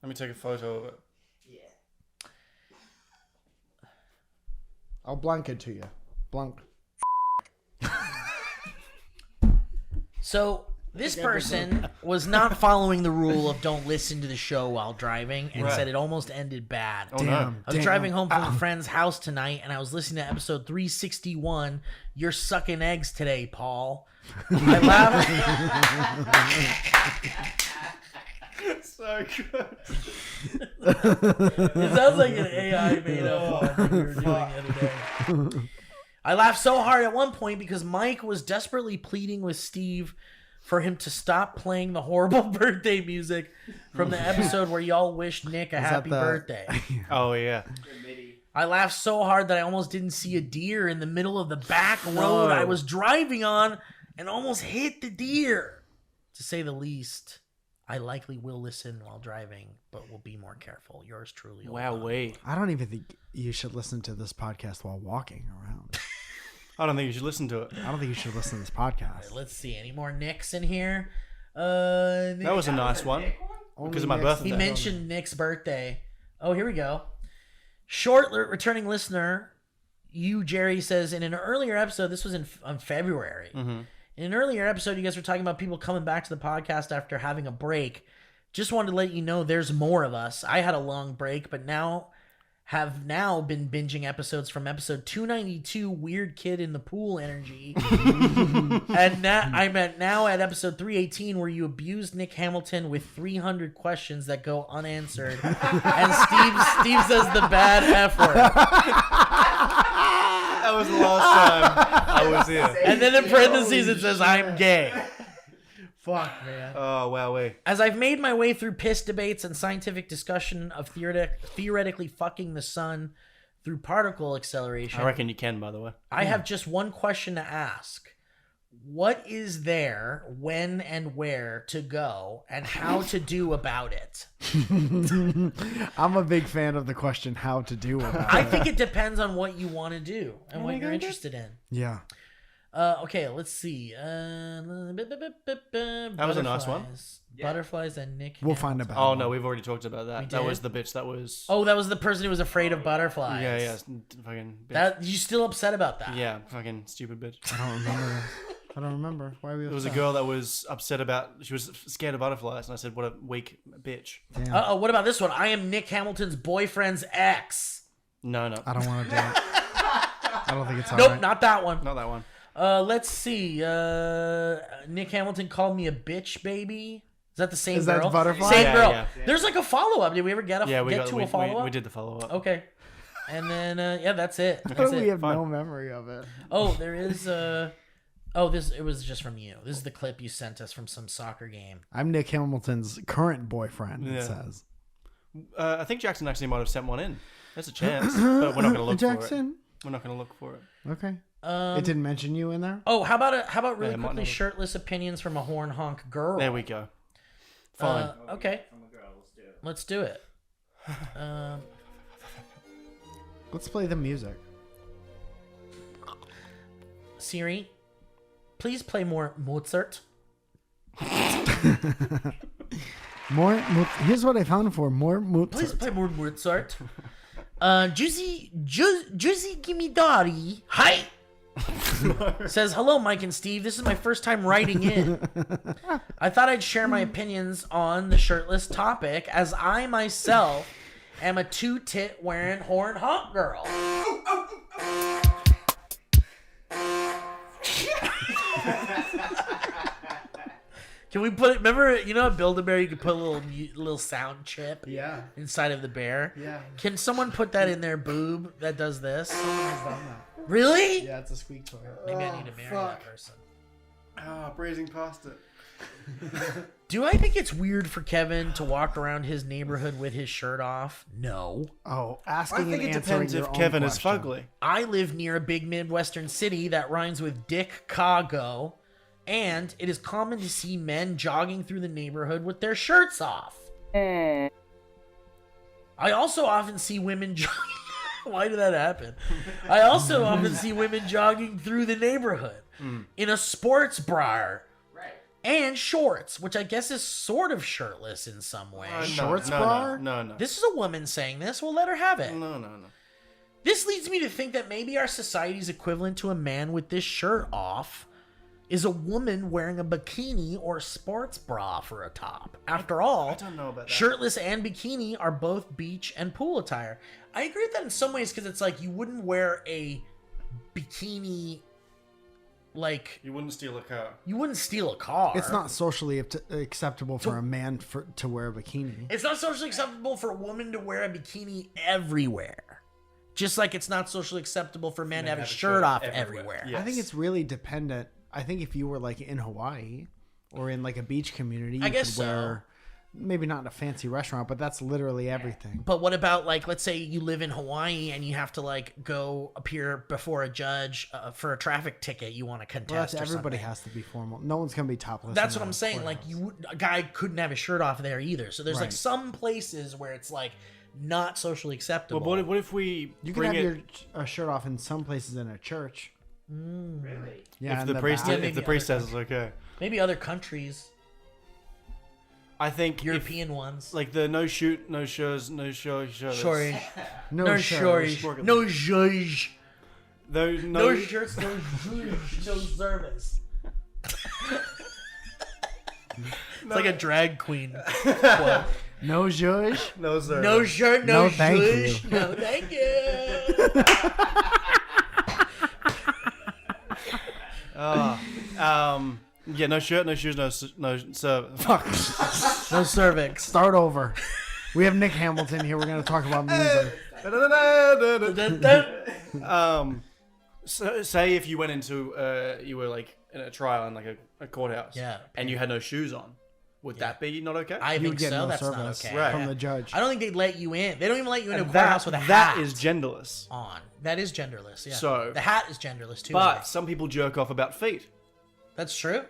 Let me take a photo of it. Yeah. I'll blank it to you. Blank. So this person was not following the rule of don't listen to the show while driving and Right. said it almost ended bad. Oh, no. Damn. I was driving home from a friend's house tonight, and I was listening to episode 361. You're sucking eggs today, Paul. I laughed. So good. It sounds like an AI made up one we were doing the other day. I laughed so hard at one point because Mike was desperately pleading with Steve for him to stop playing the horrible birthday music from the episode where y'all wished Nick a happy birthday. Oh, yeah. Maybe. I laughed so hard that I almost didn't see a deer in the middle of the back road I was driving on and almost hit the deer. To say the least, I likely will listen while driving, but will be more careful. Yours truly. Wow, wait. I don't even think you should listen to this podcast while walking around. I don't think you should listen to it. I don't think you should listen to this podcast. Let's see. Any more Nicks in here? That was a nice one. Because of my Only birthday. He mentioned Nick's birthday. Oh, here we go. Short returning listener, you, Jerry, says in an earlier episode, this was on February. In an earlier episode, you guys were talking about people coming back to the podcast after having a break. Just wanted to let you know there's more of us. I had a long break, but have now been binging episodes from episode 292, Weird Kid in the Pool Energy. And I'm now at episode 318, where you abused Nic Hamilton with 300 questions that go unanswered. And Steve says the bad F word. That was the last time I was here. And then in parentheses it says, I'm gay. Fuck, man. Oh, wow, wait. As I've made my way through piss debates and scientific discussion of theoretically fucking the sun through particle acceleration, I reckon you can, by the way. I have just one question to ask. What is there, when and where to go, and how to do about it? I'm a big fan of the question how to do about I it. think it depends on what you want to do and what you're interested in. Yeah. Okay, let's see. That was a nice one. Butterflies and Nick. We'll find a better Oh, one. no, we've already talked about that. We That did? was the bitch that was... Oh, that was the person who was afraid of butterflies. Yeah, yeah. Fucking bitch. That you still upset about that? Yeah, fucking stupid bitch. I don't remember. Why are we There was a girl that was upset about... She was scared of butterflies, and I said, what a weak bitch. Oh, what about this one? I am Nick Hamilton's boyfriend's ex. No, no. I don't want to do it. I don't think it's Nope, alright. not that one. Not that one. Let's see. Nic Hamilton called me a bitch, baby. Is that the same Is that girl? Butterfly? Same Yeah, girl. yeah. There's like a follow-up. Did we ever get a follow-up? We did the follow-up. Okay. And then, that's it. How That's do we it. have no memory of it? Oh, there is, it was just from you. This is the clip you sent us from some soccer game. I'm Nic Hamilton's current boyfriend, it Yeah. says. I think Jackson actually might have sent one in. There's a chance, but we're not going to look for it. Jackson? We're not going to look for it. Okay. It didn't mention you in there? Oh, how about really Yeah, might quickly not. shirtless opinions from a horn honk girl? There we go. Fine. Okay. From a girl, Let's let's do it. do it. Let's play the music. Siri, please play more Mozart. Here's what I found for more Please Mozart. play more Mozart. Juicy gimme daddy. Hi. Says, hello, Mike and Steve. This is my first time writing in. I thought I'd share my opinions on the shirtless topic, as I myself am a two-tit wearing horn honk girl. Can we put it? Remember, you know, at Build-A-Bear, you could put a little sound chip Yeah. inside of the bear. Yeah. Can someone put that in their boob that does this? Someone has done that. Really? Yeah, it's a squeak toy. Maybe I need to marry that person. Breezing past it. Do I think it's weird for Kevin to walk around his neighborhood with his shirt off? No. Oh, I asking think and it answering depends your if own Kevin is question. fugly. I live near a big Midwestern city that rhymes with Dick Cago, and it is common to see men jogging through the neighborhood with their shirts off. I also often see women jogging. Why did that happen? I also often see women jogging through the neighborhood in a sports bra Right. and shorts, which I guess is sort of shirtless in some way. Shorts bra? No. This is a woman saying this. We'll let her have it. No. This leads me to think that maybe our society's equivalent to a man with this shirt off is a woman wearing a bikini or sports bra for a top. After all, I don't know about that. shirtless and bikini are both beach and pool attire. I agree with that in some ways, because it's like you wouldn't wear a bikini, like, You wouldn't steal a car. you wouldn't steal a car. It's not socially acceptable for a man to wear a bikini. It's not socially acceptable for a woman to wear a bikini everywhere. Just like it's not socially acceptable for men to have a shirt off everywhere. Yeah. I think it's really dependent. I think if you were like in Hawaii or in like a beach community, you I guess could wear, maybe not in a fancy restaurant, but that's literally everything. But what about, like, let's say you live in Hawaii and you have to, like, go appear before a judge for a traffic ticket you want to contest Well, that's, or everybody something. has to be formal. No one's gonna be topless. That's in what a I'm saying. Like, courthouse. a guy couldn't have his shirt off there either. So there's, like, Right. some places where it's, like, not socially acceptable. Well, what if we You can bring have it? your shirt off in some places in a church. Really? Yeah, If in the priest, back. maybe if the priest other says it's okay, Maybe other countries, I think if, European ones. like the no shoot, no shows, no show. Shortage. no, No shirts. shortage. No judge. No, No shirts, no zhuzh, no service. It's like a drag queen quote. No zhuzh. no, sir. No shirt, no, No, thank zhuzh. you. No, thank you. Yeah, no shirt, no shoes, no fuck. No cervix. Start over. We have Nic Hamilton here. We're gonna talk about music. So, say if you went into you were like in a trial in like a courthouse, Yeah. and you had no shoes on, would that be not okay? I You think would get so. no That's not service okay. Right. from the judge. I don't think they'd let you in. They don't even let you in a And courthouse with a hat. that is genderless. on. That is genderless. Yeah. So- the hat is genderless too. But some people jerk off about feet. that's true.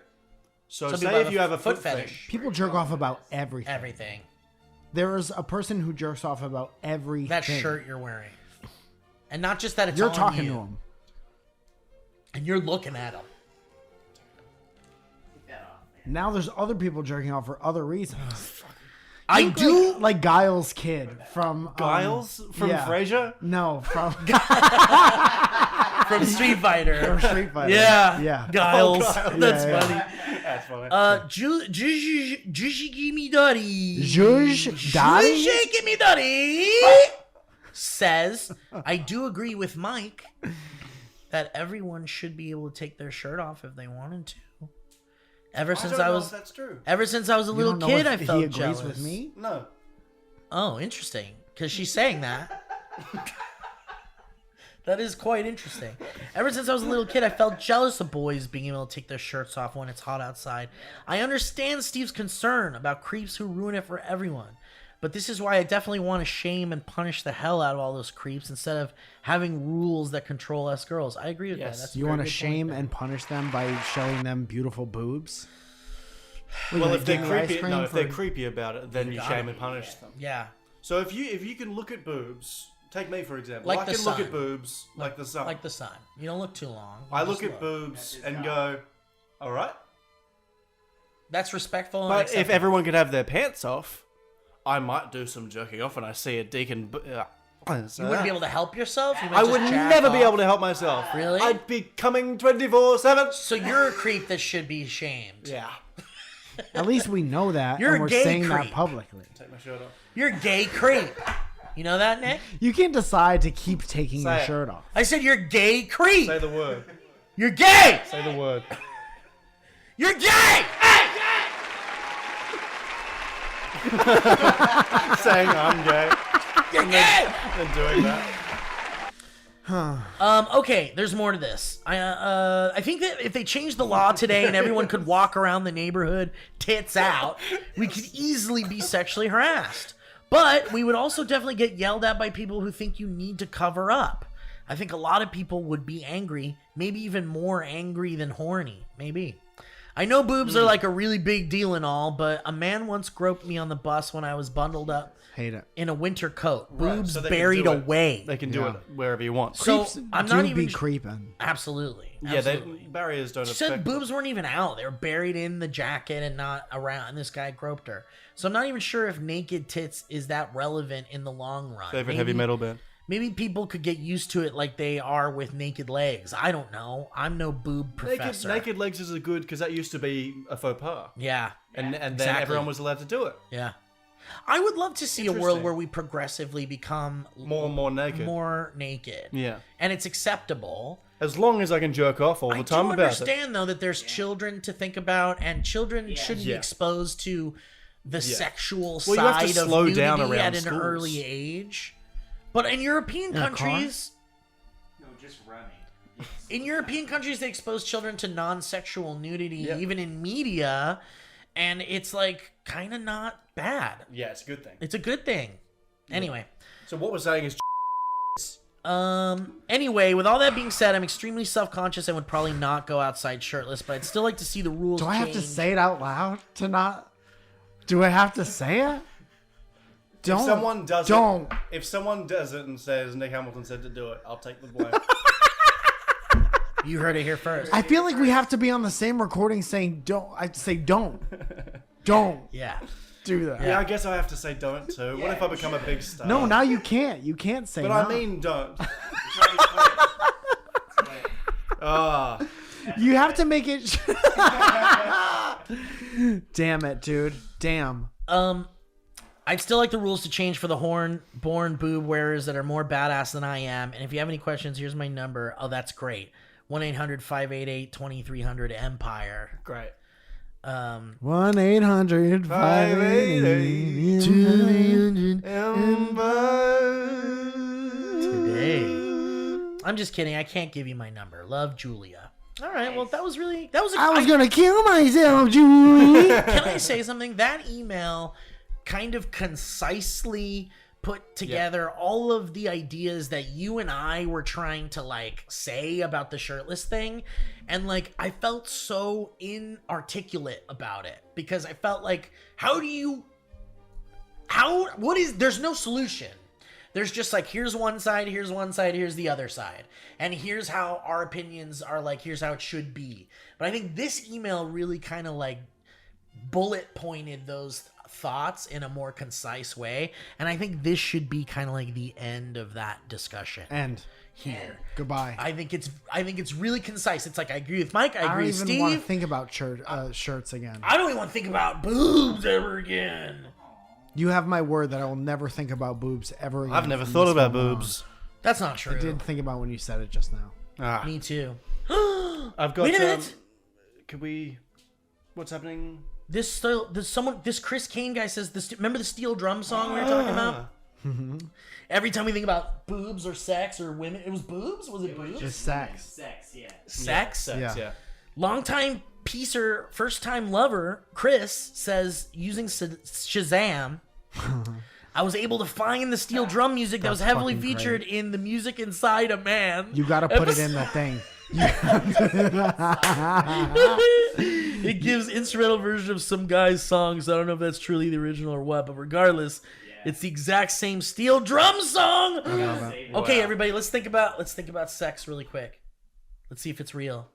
So Some people say have if a you have a foot foot fetish. fetish, People jerk off about everything. Everything. There is a person who jerks off about everything. That shirt you're wearing, and not just that it's You're on talking you, to him. and you're looking at him. Take that off, man. Now there's other people jerking off for other reasons. I do. Like Giles' kid from Giles from yeah. Frasier. No, from From Street Fighter. from Street Fighter. Yeah. Yeah. Giles. Giles. That's Yeah, funny. That's funny. Gimme Daddy. Zhuzh Daddy? Gimme Daddy. Says, I do agree with Mike that everyone should be able to take their shirt off if they wanted to. Ever I since don't I know was if that's true. ever since I was a You little don't know kid, if I he felt agrees jealous. with me. No. Oh, interesting. Because she's saying that. That is quite interesting. Ever since I was a little kid, I felt jealous of boys being able to take their shirts off when it's hot outside. I understand Steve's concern about creeps who ruin it for everyone. But this is why I definitely want to shame and punish the hell out of all those creeps instead of having rules that control us girls. I agree with Yes. that. That's a You very want to good shame point. and punish them by showing them beautiful boobs? Well, gonna if they're give me ice creepy, cream no, if they're for- creepy about it, then you gotta shame be, and punish them. Yeah. So if you can look at boobs, take me for example. Like I the can look sun. at boobs like the sun. Like the sun. You don't look too long. You I just look at boobs and go, all right. That's respectful. And But if acceptable. everyone could have their pants off, I might do some jerking off when I see a deacon. You wouldn't be able to help yourself? You might I just would jack never be off? able to help myself. Really? I'd be coming 24/7. So you're a creep that should be shamed. Yeah. At least we know that, You're and a we're gay saying that creep. publicly. Take my shirt off. You're a gay creep. You know that, Nick? You can't decide to keep taking Say your it. shirt off. I said you're a gay creep. Say the word. You're gay. Say the word. You're gay. Saying I'm gay You're gay. and doing that. Okay, there's more to this. I think that if they changed the law today and everyone could walk around the neighborhood tits out, we could easily be sexually harassed. But we would also definitely get yelled at by people who think you need to cover up. I think a lot of people would be angry, maybe even more angry than horny, maybe. I know boobs are like a really big deal and all, but a man once groped me on the bus when I was bundled up Hate it. in a winter coat, Right, boobs so they can buried do it. away. They can do Yeah. it wherever you want. So Creeps I'm do not even be creeping. absolutely. Yeah, absolutely. barriers don't She affect said boobs weren't even out. They were buried in the jacket and not around. And this guy groped her. So I'm not even sure if naked tits is that relevant in the long run. favorite heavy metal band. Maybe people could get used to it like they are with naked legs. I don't know. I'm no boob professor. Naked legs is a good because that used to be a faux pas, Yeah. and then exactly. everyone was allowed to do it. Yeah. I would love to see a world Interesting. where we progressively become More and more naked. more naked. Yeah, And it's acceptable. as long as I can jerk off all the I time do about it. understand though that there's children to think about, and children shouldn't be Yeah. exposed to the sexual Well, you have side to of slow nudity down around at an schools. early age. But in European In a car? countries, No, just running. in European countries, they expose children to non-sexual nudity, Yeah. even in media, and it's like kind of not bad. Yeah, it's a good thing. It's a good thing. Anyway. So what we're saying is, Anyway, with all that being said, I'm extremely self-conscious and would probably not go outside shirtless, but I'd still like to see the rules Do I have to change. say it out loud to not? Do I have to say it? Don't. if someone does don't. it, if someone does it and says Nic Hamilton said to do it, I'll take the blame. You heard it here first. I feel like we have to be on the same recording saying don't. I'd say don't. Don't Yeah. do that. Yeah, I guess I have to say don't too. What if I become a big star? No, now you can't. You can't say But no. I mean don't. Ah, You have to make it. Damn it, dude. Damn. I'd still like the rules to change for the horn-born boob wearers that are more badass than I am. And if you have any questions, here's my number. Oh, that's great. 1-800-588-2300-EMPIRE. great. 1-800-588. Today. I'm just kidding. I can't give you my number. Love, Julia. All right. Well, that was a I was gonna kill myself, Julie. Can I say something? That email kind of concisely put together all of the ideas that you and I were trying to like say about the shirtless thing, and like I felt so inarticulate about it because I felt like there's no solution. There's just like, here's one side, here's the other side. And here's how our opinions are, like, here's how it should be. But I think this email really kind of like bullet pointed those thoughts in a more concise way. And I think this should be kind of like the end of that discussion And here. goodbye. I think it's really concise. It's like, I agree with Mike, I agree with don't even want to Steve. think about shirts again. I don't even want to think about boobs ever again. You have my word that I will never think about boobs ever again. I've never from thought this about moment on. boobs. That's not true. I did think about when you said it just now. Me too. I've got. Wait a minute. Could we? What's happening? This Chris Kane guy says this. Remember the steel drum song we were talking about? Every time we think about boobs or sex or women, it was boobs. Was it boobs? Just sex. Sex, yeah. Sex. Yeah. Longtime piecer, first time lover, Chris says using Shazam, I was able to find the steel drum music that was That's heavily fucking featured in the Music Inside a Man. You gotta put it in the thing. It gives instrumental version of some guy's songs. I don't know if that's truly the original or what, but regardless, it's the exact same steel drum song. Okay, everybody, let's think about sex really quick. Let's see if it's real.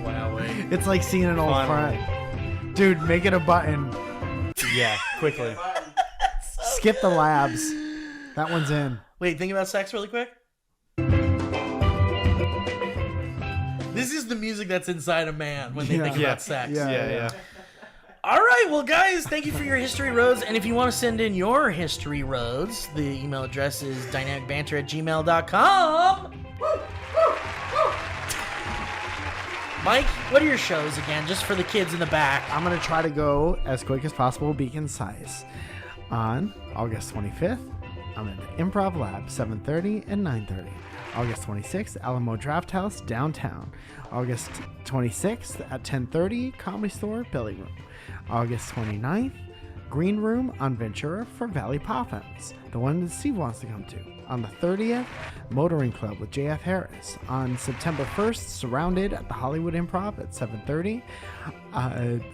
Wow. It's like seeing an old Finally. friend. Dude, make it a button. Yeah. Quickly. Skip the labs. That one's in. Wait, think about sex really quick. This is the music that's inside a man when they think about sex. Yeah. All right, well, guys, thank you for your history roads. And if you want to send in your history roads, the email address is dynamicbanter@gmail.com. Mike, what are your shows again, just for the kids in the back? I'm going to try to go as quick as possible, be concise. On August 25th, I'm at the Improv Lab, 7:30 and 9:30. August 26th, Alamo Draft House, downtown. August 26th at 10:30, Comedy Store, Billy Room. August 29th, Green Room on Ventura for Valley Poppins, the one that Steve wants to come to. On the 30th, Motoring Club with JF Harris. On September 1st, Surrounded at the Hollywood Improv at 7:30.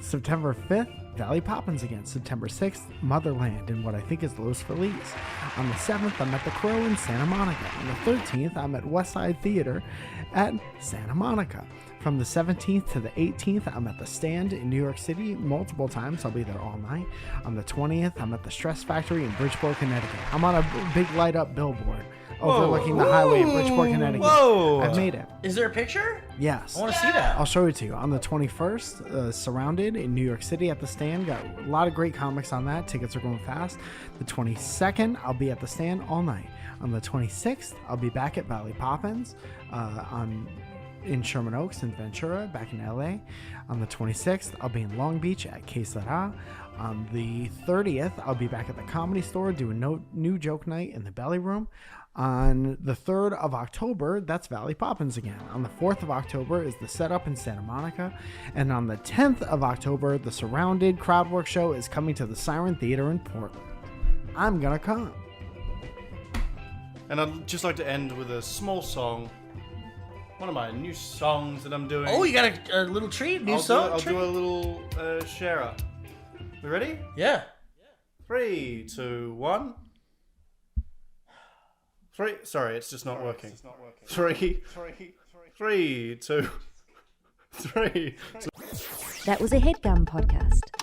September 5th, Valley Poppins again. September 6th, Motherland in what I think is Los Feliz. On the 7th, I'm at the Crow in Santa Monica. On the 13th, I'm at West Side Theater at Santa Monica. From the 17th to the 18th, I'm at the Stand in New York City multiple times. I'll be there all night. On the 20th, I'm at the Stress Factory in Bridgeport, Connecticut. I'm on a big light up billboard overlooking the highway in Bridgeport, Connecticut. Whoa. I've made it. Is there a picture? Yes. I want to see that. I'll show it to you. On the 21st, Surrounded in New York City at the Stand. Got a lot of great comics on that. Tickets are going fast. The 22nd, I'll be at the Stand all night. On the 26th, I'll be back at Valley Poppins in Sherman Oaks and Ventura, back in LA. On the 26th, I'll be in Long Beach at Que Sera. On the 30th, I'll be back at the Comedy Store doing new joke night in the Belly Room. On the 3rd of October, that's Valley Poppins again. On the 4th of October is the Setup in Santa Monica. And on the 10th of October, the Surrounded Crowdwork Show is coming to the Siren Theater in Portland. I'm gonna come. And I'd just like to end with a small song. One of my new songs that I'm doing. Oh, you got a little treat? New song? I'll treat? do a little share up. We ready? Yeah. 3, 2, 1. 3. Sorry, it's just not working. 3, 2, 3. That was a HeadGum podcast.